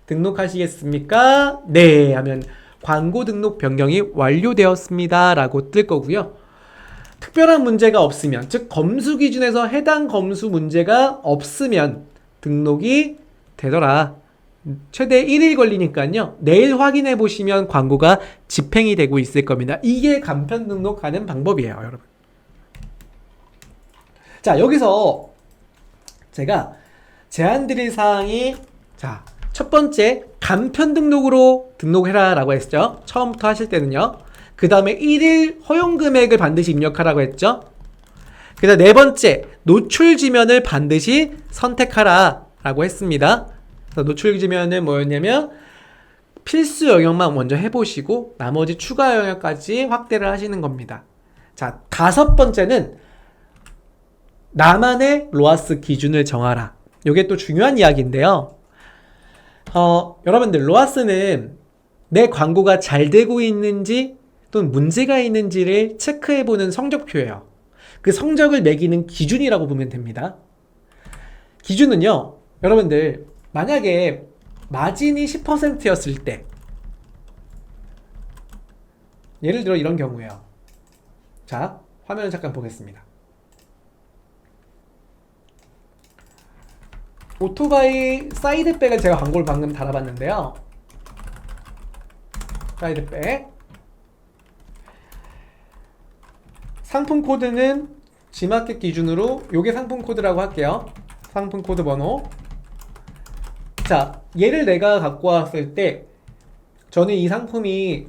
등록하시겠습니까? 네 하면 광고 등록 변경이 완료되었습니다 라고 뜰 거고요. 특별한 문제가 없으면, 즉 검수 기준에서 해당 검수 문제가 없으면 등록이 되더라. 최대 1일 걸리니까요. 내일 확인해 보시면 광고가 집행이 되고 있을 겁니다. 이게 간편 등록하는 방법이에요, 여러분. 자, 여기서 제가 제안 드릴 사항이, 자, 첫 번째 간편 등록으로 등록해라 라고 했죠. 처음부터 하실 때는요. 그 다음에 1일 허용 금액을 반드시 입력하라고 했죠. 그 다음 네 번째, 노출 지면을 반드시 선택하라 라고 했습니다. 그래서 노출 지면은 뭐였냐면 필수 영역만 먼저 해보시고 나머지 추가 영역까지 확대를 하시는 겁니다. 자, 다섯 번째는 나만의 로아스 기준을 정하라. 이게 또 중요한 이야기인데요. 여러분들, 로아스는 내 광고가 잘 되고 있는지 또는 문제가 있는지를 체크해보는 성적표예요. 그 성적을 매기는 기준이라고 보면 됩니다. 기준은요, 여러분들, 만약에 마진이 10%였을 때, 예를 들어 이런 경우예요. 자, 화면을 잠깐 보겠습니다. 오토바이 사이드백을 제가 광고를 방금 달아봤는데요. 사이드백. 상품 코드는 G마켓 기준으로 요게 상품 코드라고 할게요. 상품 코드 번호. 자, 얘를 내가 갖고 왔을 때 저는 이 상품이,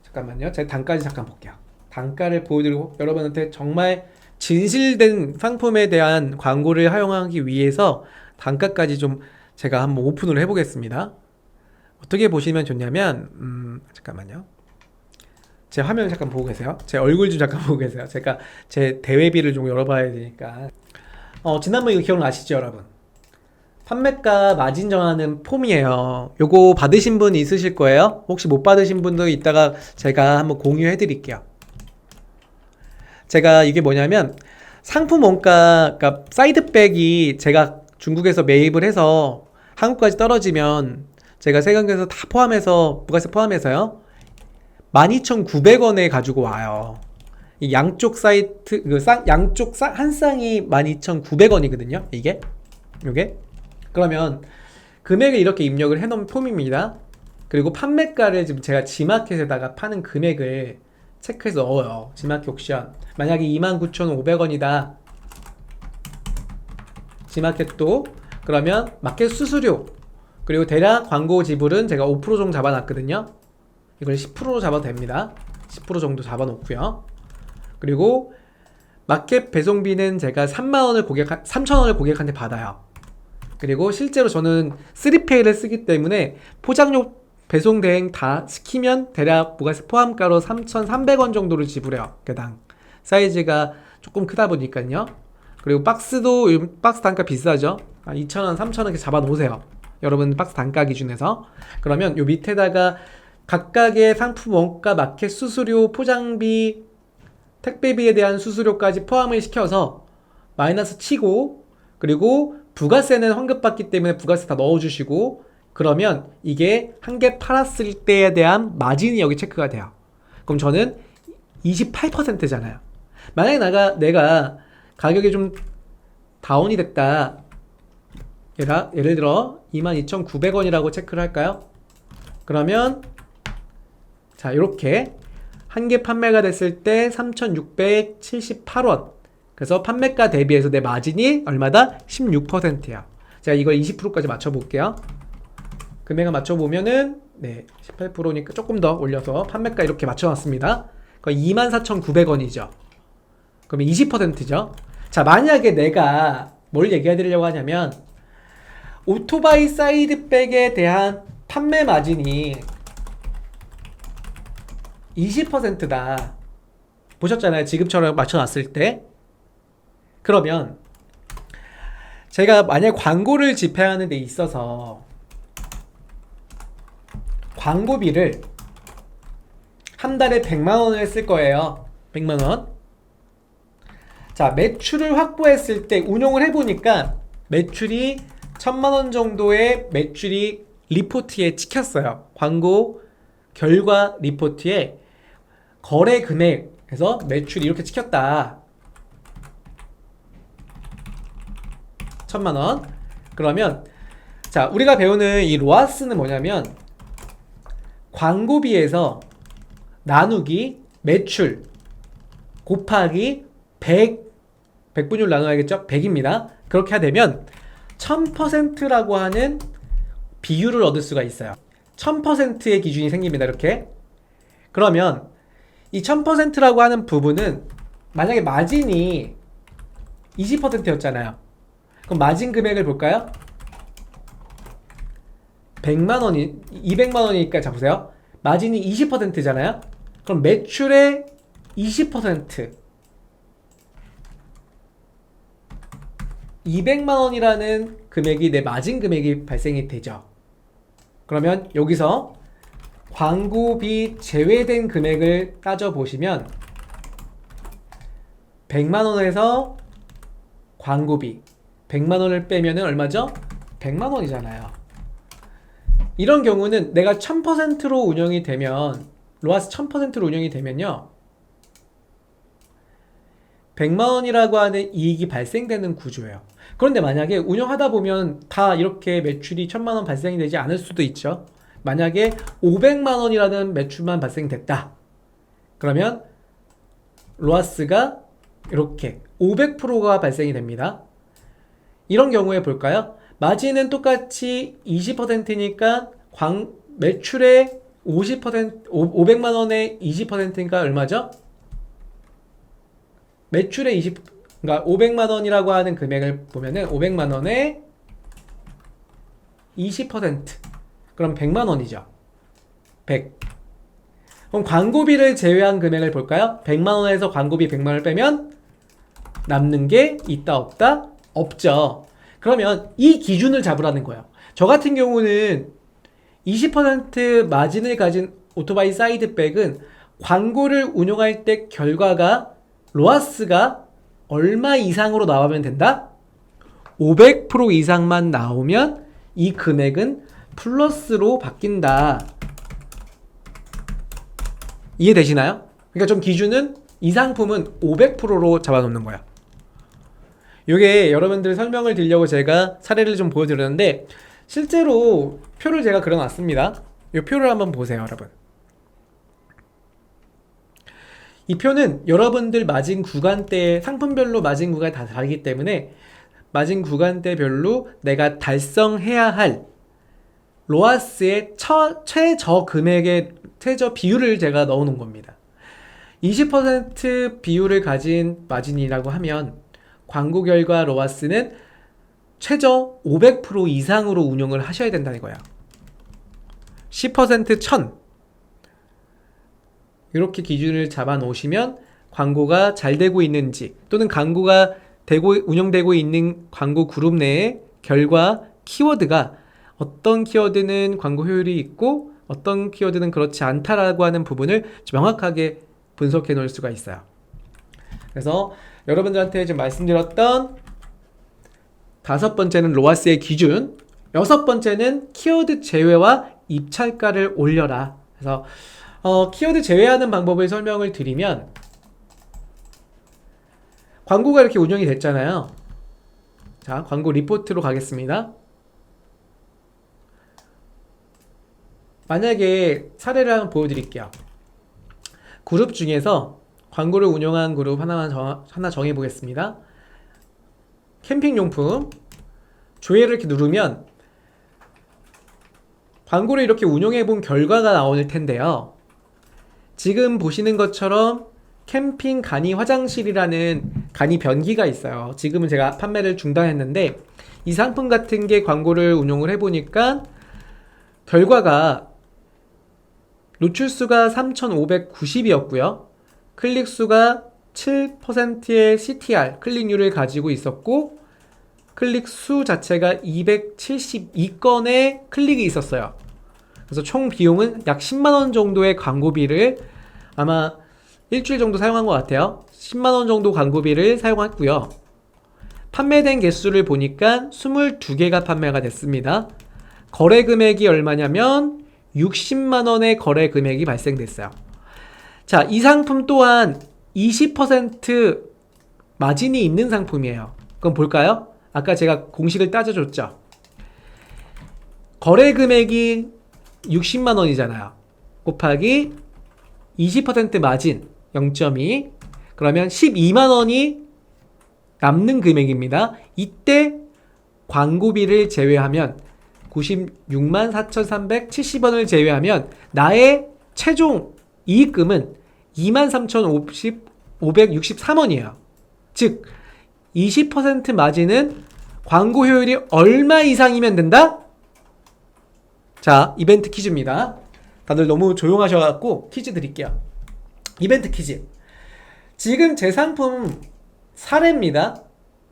잠깐만요. 제가 단가를 잠깐 볼게요. 단가를 보여드리고 여러분한테 정말 진실된 상품에 대한 광고를 활용하기 위해서 단가까지 좀 제가 한번 오픈을 해보겠습니다. 어떻게 보시면 좋냐면, 잠깐만요. 제 화면 잠깐 보고 계세요. 제 얼굴 좀 잠깐 보고 계세요. 제가 제 대회비를 좀 열어봐야 되니까. 지난번 이거 기억나시죠, 여러분? 판매가 마진 정하는 폼이에요. 요거 받으신 분 있으실 거예요. 혹시 못 받으신 분도 이따가 제가 한번 공유해 드릴게요. 제가 이게 뭐냐면 상품 원가, 그러니까 사이드백이 제가 중국에서 매입을 해서 한국까지 떨어지면 제가 세관계에서 다 포함해서 부가세 포함해서요 12,900원에 가지고 와요. 이 양쪽 사이트 양쪽 한 쌍이 12,900원이거든요. 요게 그러면 금액을 이렇게 입력을 해놓은 폼입니다. 그리고 판매가를 지금 제가 지마켓에다가 파는 금액을 체크해서 넣어요. 지마켓 옥션 만약에 29,500원이다 지마켓도 그러면 마켓 수수료 그리고 대략 광고 지불은 제가 5% 정도 잡아놨거든요. 이걸 10%로 잡아도 됩니다. 10% 정도 잡아놓고요. 그리고 마켓 배송비는 제가 3,000원을 고객한테 받아요. 그리고 실제로 저는 3페이를 쓰기 때문에 포장용 배송 대행 다 시키면 대략 부가세 포함가로 3,300원 정도를 지불해요. 개당. 사이즈가 조금 크다 보니까요. 그리고 박스도 박스 단가 비싸죠. 2,000원, 3,000원 이렇게 잡아 놓으세요. 여러분 박스 단가 기준에서. 그러면 요 밑에다가 각각의 상품 원가, 마켓 수수료, 포장비, 택배비에 대한 수수료까지 포함을 시켜서 마이너스 치고 그리고 부가세는 환급받기 때문에 부가세 다 넣어주시고 그러면 이게 한 개 팔았을 때에 대한 마진이 여기 체크가 돼요. 그럼 저는 28%잖아요. 만약에 내가 가격이 좀 다운이 됐다. 예를 들어 22,900원이라고 체크를 할까요? 그러면 자 이렇게 한 개 판매가 됐을 때 3,678원. 그래서 판매가 대비해서 내 마진이 얼마다? 16%야. 제가 이걸 20%까지 맞춰볼게요. 금액을 맞춰보면은 네 18%니까 조금 더 올려서 판매가 이렇게 맞춰놨습니다. 거의 24,900원이죠. 그러면 20%죠. 자 만약에 내가 뭘 얘기해드리려고 하냐면 오토바이 사이드백에 대한 판매 마진이 20%다. 보셨잖아요. 지금처럼 맞춰놨을 때. 그러면 제가 만약 광고를 집행하는 데 있어서 광고비를 한 달에 100만원을 쓸 거예요. 100만원. 자, 매출을 확보했을 때 운용을 해보니까 매출이 1,000만원 정도의 매출이 리포트에 찍혔어요. 광고 결과 리포트에 거래 금액에서 매출이 이렇게 찍혔다. 1,000만원. 그러면 자 우리가 배우는 이 로아스는 뭐냐면 광고비에서 나누기 매출 곱하기 100분율 나눠야겠죠? 100입니다. 그렇게 되면 1000%라고 하는 비율을 얻을 수가 있어요. 1000%의 기준이 생깁니다. 이렇게. 그러면 이 1000%라고 하는 부분은 만약에 마진이 20%였잖아요. 그럼 마진 금액을 볼까요? 100만원이 200만원이니까 자 보세요. 마진이 20%잖아요. 그럼 매출의 20% 200만원이라는 금액이 내 마진 금액이 발생이 되죠. 그러면 여기서 광고비 제외된 금액을 따져보시면 100만원에서 광고비 100만원을 빼면 얼마죠? 100만원이잖아요. 이런 경우는 내가 1000%로 운영이 되면 로아스 1000%로 운영이 되면요 100만원이라고 하는 이익이 발생되는 구조예요. 그런데 만약에 운영하다 보면 다 이렇게 매출이 1000만원 발생이 되지 않을 수도 있죠. 만약에 500만원이라는 매출만 발생됐다. 그러면 로아스가 이렇게 500%가 발생이 됩니다. 이런 경우에 볼까요? 마진은 똑같이 20%니까 매출의 50%, 500만원의 20%니까 얼마죠? 매출의 그러니까 500만원이라고 하는 금액을 보면은 500만원의 20% 그럼 100만원이죠. 100. 그럼 광고비를 제외한 금액을 볼까요? 100만원에서 광고비 100만원을 빼면 남는 게 있다 없다? 없죠. 그러면 이 기준을 잡으라는 거예요. 저 같은 경우는 20% 마진을 가진 오토바이 사이드백은 광고를 운용할 때 결과가 로아스가 얼마 이상으로 나오면 된다? 500% 이상만 나오면 이 금액은 플러스로 바뀐다. 이해되시나요? 그러니까 좀 기준은 이 상품은 500%로 잡아놓는 거야. 이게 여러분들 설명을 드리려고 제가 사례를 좀 보여드렸는데 실제로 표를 제가 그려놨습니다. 이 표를 한번 보세요, 여러분. 이 표는 여러분들 마진 구간대, 상품별로 마진 구간이 다 다르기 때문에 마진 구간대별로 내가 달성해야 할 로아스의 최저 금액의 최저 비율을 제가 넣어 놓은 겁니다. 20% 비율을 가진 마진이라고 하면 광고 결과 로아스는 최저 500% 이상으로 운용을 하셔야 된다는 거야. 10% 1000 이렇게 기준을 잡아 놓으시면 광고가 잘 되고 있는지 또는 광고가 운영되고 있는 광고 그룹 내의 결과 키워드가 어떤 키워드는 광고 효율이 있고 어떤 키워드는 그렇지 않다라고 하는 부분을 명확하게 분석해 놓을 수가 있어요. 그래서 여러분들한테 지금 말씀드렸던 5번째는 로아스의 기준, 6번째는 키워드 제외와 입찰가를 올려라. 그래서 키워드 제외하는 방법을 설명을 드리면 광고가 이렇게 운영이 됐잖아요. 자, 광고 리포트로 가겠습니다. 만약에 사례를 한번 보여드릴게요. 그룹 중에서 광고를 운영한 그룹 하나 정해보겠습니다. 캠핑용품 조회를 이렇게 누르면 광고를 이렇게 운영해본 결과가 나올 텐데요. 지금 보시는 것처럼 캠핑 간이 화장실이라는 간이 변기가 있어요. 지금은 제가 판매를 중단했는데 이 상품 같은 게 광고를 운용을 해보니까 결과가 노출수가 3,590이었고요. 클릭수가 7%의 CTR, 클릭률을 가지고 있었고 클릭수 자체가 272건의 클릭이 있었어요. 그래서 총 비용은 약 10만원 정도의 광고비를 아마 일주일 정도 사용한 것 같아요. 10만원 정도 광고비를 사용했고요. 판매된 개수를 보니까 22개가 판매가 됐습니다. 거래 금액이 얼마냐면 60만원의 거래 금액이 발생됐어요. 자, 이 상품 또한 20% 마진이 있는 상품이에요. 그럼 볼까요? 아까 제가 공식을 따져줬죠. 거래 금액이 60만원이잖아요. 곱하기 20% 마진 0.2 그러면 12만원이 남는 금액입니다. 이때 광고비를 제외하면 96만 4,370원을 제외하면 나의 최종 이익금은 23,563원이에요. 즉 20% 마진은 광고 효율이 얼마 이상이면 된다? 자, 이벤트 퀴즈입니다. 다들 너무 조용하셔갖고 퀴즈 드릴게요. 이벤트 퀴즈. 지금 제 상품 사례입니다.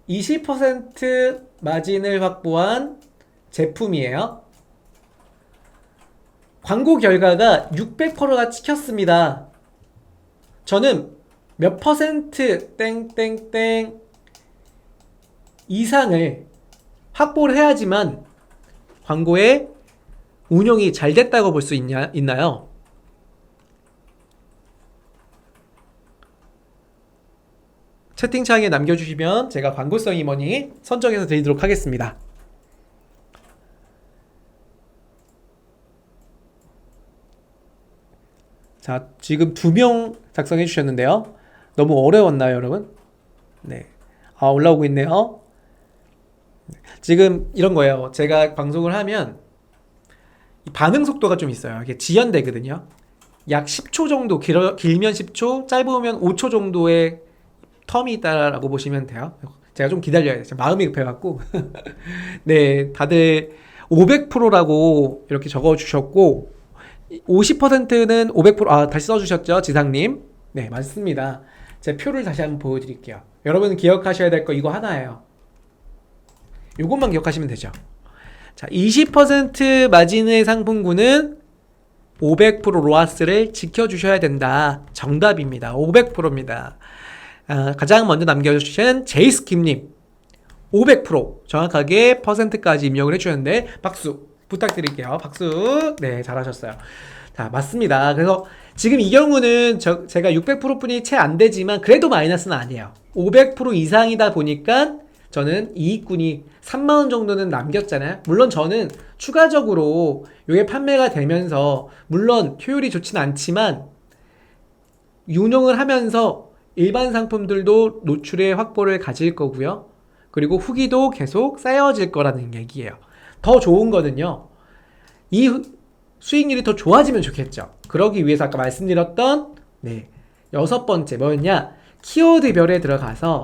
20% 마진을 확보한 제품이에요. 광고 결과가 600%가 찍혔습니다. 저는 몇 퍼센트 땡땡땡 이상을 확보를 해야지만 광고의 운영이 잘 됐다고 볼 수 있나요? 채팅창에 남겨주시면 제가 광고성 임원이 선정해서 드리도록 하겠습니다. 자, 지금 2명 작성해 주셨는데요. 너무 어려웠나요, 여러분? 네. 아, 올라오고 있네요. 지금 이런 거예요. 제가 방송을 하면 반응 속도가 좀 있어요. 이게 지연되거든요. 약 10초 정도, 길면 10초, 짧으면 5초 정도의 텀이 있다라고 보시면 돼요. 제가 좀 기다려야 돼요. 마음이 급해갖고. 네, 다들 500%라고 이렇게 적어주셨고 50%는 500%, 다시 써주셨죠, 지상님. 네, 맞습니다. 제 표를 다시 한번 보여드릴게요. 여러분 기억하셔야 될 거 이거 하나예요. 이것만 기억하시면 되죠. 자, 20% 마진의 상품군은 500% 로아스를 지켜주셔야 된다. 정답입니다. 500%입니다. 가장 먼저 남겨주신 제이스킴님 500% 정확하게 퍼센트까지 입력을 해주셨는데 박수 부탁드릴게요. 박수. 네, 잘하셨어요. 자, 맞습니다. 그래서 지금 이 경우는 제가 600%뿐이 채 안 되지만 그래도 마이너스는 아니에요. 500% 이상이다 보니까 저는 이익군이 3만 원 정도는 남겼잖아요. 물론 저는 추가적으로 이게 판매가 되면서 물론 효율이 좋진 않지만 운용을 하면서 일반 상품들도 노출의 확보를 가질 거고요. 그리고 후기도 계속 쌓여질 거라는 얘기예요. 더 좋은 거는요. 이 수익률이 더 좋아지면 좋겠죠. 그러기 위해서 아까 말씀드렸던 6번째 뭐였냐? 키워드별에 들어가서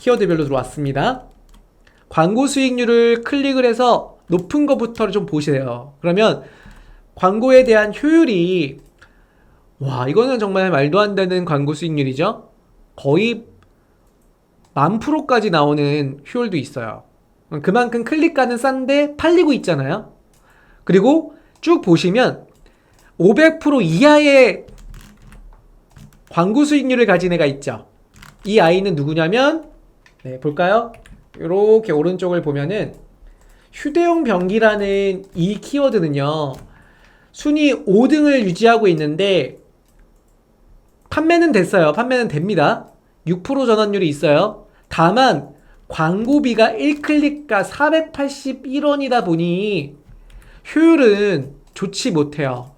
키워드별로 들어왔습니다. 광고 수익률을 클릭을 해서 높은 거부터 좀 보세요. 그러면 광고에 대한 효율이 이거는 정말 말도 안 되는 광고 수익률이죠. 거의 10,000%까지 나오는 효율도 있어요. 그만큼 클릭가는 싼데 팔리고 있잖아요. 그리고 쭉 보시면 500% 이하의 광고 수익률을 가진 애가 있죠. 이 아이는 누구냐면 볼까요? 이렇게 오른쪽을 보면은 휴대용 변기라는 이 키워드는요. 순위 5등을 유지하고 있는데 판매는 됐어요. 판매는 됩니다. 6% 전환율이 있어요. 다만 광고비가 1클릭가 481원이다 보니 효율은 좋지 못해요.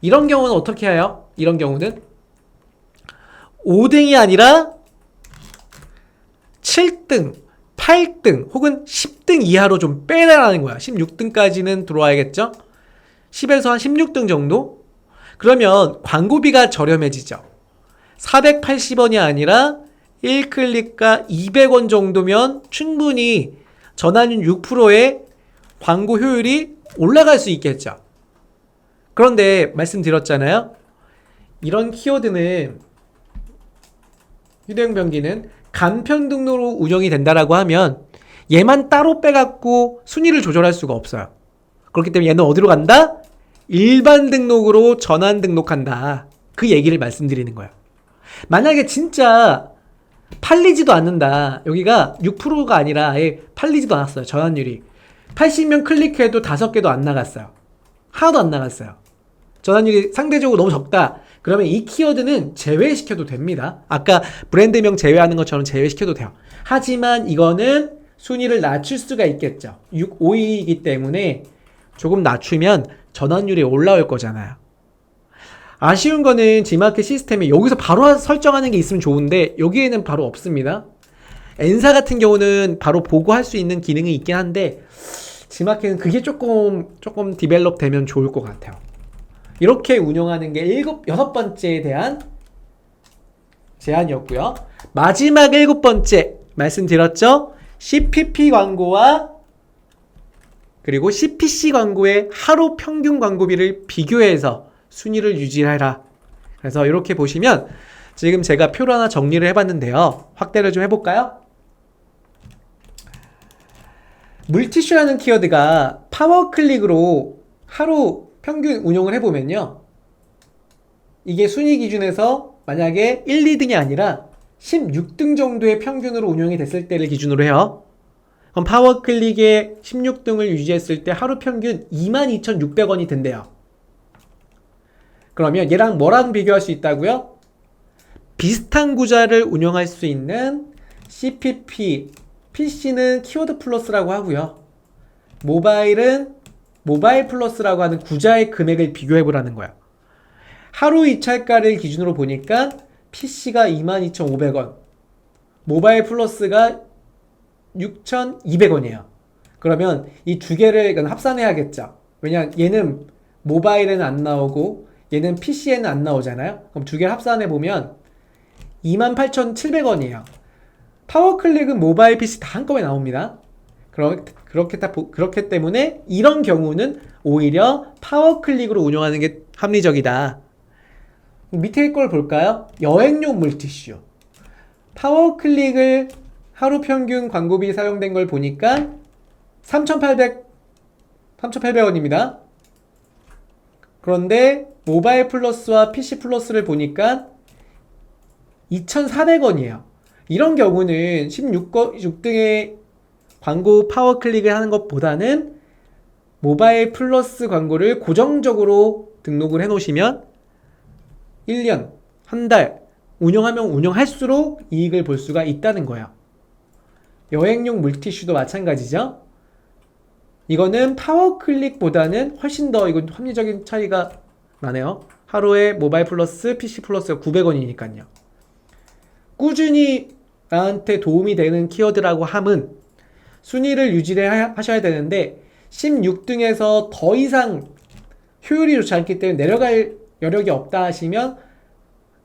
이런 경우는 어떻게 해요? 이런 경우는 5등이 아니라 7등, 8등 혹은 10등 이하로 좀 빼라라는 거야. 16등까지는 들어와야겠죠? 10에서 한 16등 정도? 그러면 광고비가 저렴해지죠. 480원이 아니라 1클릭가 200원 정도면 충분히 전환율 6%의 광고 효율이 올라갈 수 있겠죠. 그런데 말씀드렸잖아요. 이런 키워드는 휴대용 변기는 간편 등록으로 운영이 된다라고 하면 얘만 따로 빼갖고 순위를 조절할 수가 없어요. 그렇기 때문에 얘는 어디로 간다? 일반 등록으로 전환 등록한다. 그 얘기를 말씀드리는 거예요. 만약에 진짜 팔리지도 않는다. 여기가 6%가 아니라 아예 팔리지도 않았어요. 전환율이. 80명 클릭해도 5개도 안 나갔어요. 하나도 안 나갔어요. 전환율이 상대적으로 너무 적다. 그러면 이 키워드는 제외시켜도 됩니다. 아까 브랜드명 제외하는 것처럼 제외시켜도 돼요. 하지만 이거는 순위를 낮출 수가 있겠죠. 6, 5위이기 때문에 조금 낮추면 전환율이 올라올 거잖아요. 아쉬운 거는 G마켓 시스템에 여기서 바로 설정하는 게 있으면 좋은데 여기에는 바로 없습니다. N사 같은 경우는 바로 보고 할 수 있는 기능이 있긴 한데 G마켓은 그게 조금 디벨롭 되면 좋을 것 같아요. 이렇게 운영하는 게 6번째에 대한 제안이었고요. 마지막 7번째 말씀드렸죠? CPP 광고와 그리고 CPC 광고의 하루 평균 광고비를 비교해서 순위를 유지해라. 그래서 이렇게 보시면 지금 제가 표를 하나 정리를 해봤는데요. 확대를 좀 해볼까요? 물티슈라는 키워드가 파워클릭으로 하루 평균 운용을 해보면요. 이게 순위 기준에서 만약에 1, 2등이 아니라 16등 정도의 평균으로 운용이 됐을 때를 기준으로 해요. 그럼 파워클릭에 16등을 유지했을 때 하루 평균 22,600원이 된대요. 그러면 얘랑 뭐랑 비교할 수 있다고요? 비슷한 구자를 운영할 수 있는 CPP, PC는 키워드 플러스라고 하고요. 모바일은 모바일 플러스라고 하는 구자의 금액을 비교해보라는 거야. 하루 입찰가를 기준으로 보니까 PC가 22,500원, 모바일 플러스가 6,200원이에요. 그러면 이 두 개를 합산해야겠죠. 왜냐면 얘는 모바일에는 안 나오고 얘는 PC에는 안 나오잖아요. 그럼 두 개를 합산해보면 28,700원이에요. 파워클릭은 모바일 PC 다 한꺼번에 나옵니다. 그렇기 때문에 이런 경우는 오히려 파워클릭으로 운영하는 게 합리적이다. 밑에 걸 볼까요? 여행용 물티슈. 파워클릭을 하루 평균 광고비 사용된 걸 보니까 3,800원입니다. 그런데 모바일 플러스와 PC 플러스를 보니까 2,400원이에요. 이런 경우는 16등의 광고 파워클릭을 하는 것보다는 모바일 플러스 광고를 고정적으로 등록을 해 놓으시면 1년, 한 달 운영하면 운영할수록 이익을 볼 수가 있다는 거예요. 여행용 물티슈도 마찬가지죠. 이거는 파워클릭보다는 훨씬 더 이건 합리적인 차이가 나네요. 하루에 모바일 플러스, PC 플러스가 900원이니까요. 꾸준히 나한테 도움이 되는 키워드라고 함은 순위를 유지를 하셔야 되는데 16등에서 더 이상 효율이 좋지 않기 때문에 내려갈 여력이 없다 하시면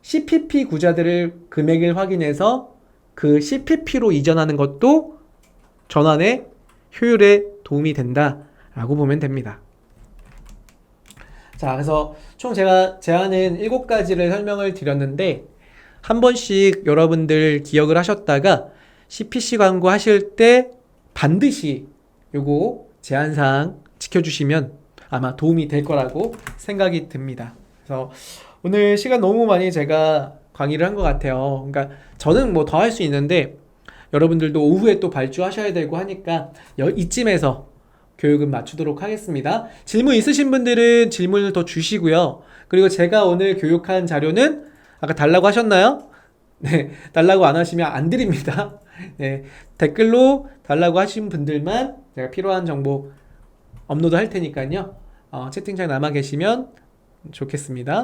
CPP 구자들을 금액을 확인해서 그 CPP로 이전하는 것도 전환의 효율에 도움이 된다라고 보면 됩니다. 자, 그래서 총 제가 제안은 7가지를 설명을 드렸는데 한 번씩 여러분들 기억을 하셨다가 CPC 광고 하실 때 반드시 요거 제안사항 지켜주시면 아마 도움이 될 거라고 생각이 듭니다. 그래서 오늘 시간 너무 많이 제가 강의를 한 것 같아요. 그러니까 저는 뭐 더 할 수 있는데 여러분들도 오후에 또 발주하셔야 되고 하니까 이쯤에서 교육은 마치도록 하겠습니다. 질문 있으신 분들은 질문을 더 주시고요. 그리고 제가 오늘 교육한 자료는 아까 달라고 하셨나요? 네, 달라고 안 하시면 안 드립니다. 네, 댓글로 달라고 하신 분들만 제가 필요한 정보 업로드 할 테니까요. 채팅창에 남아 계시면 좋겠습니다.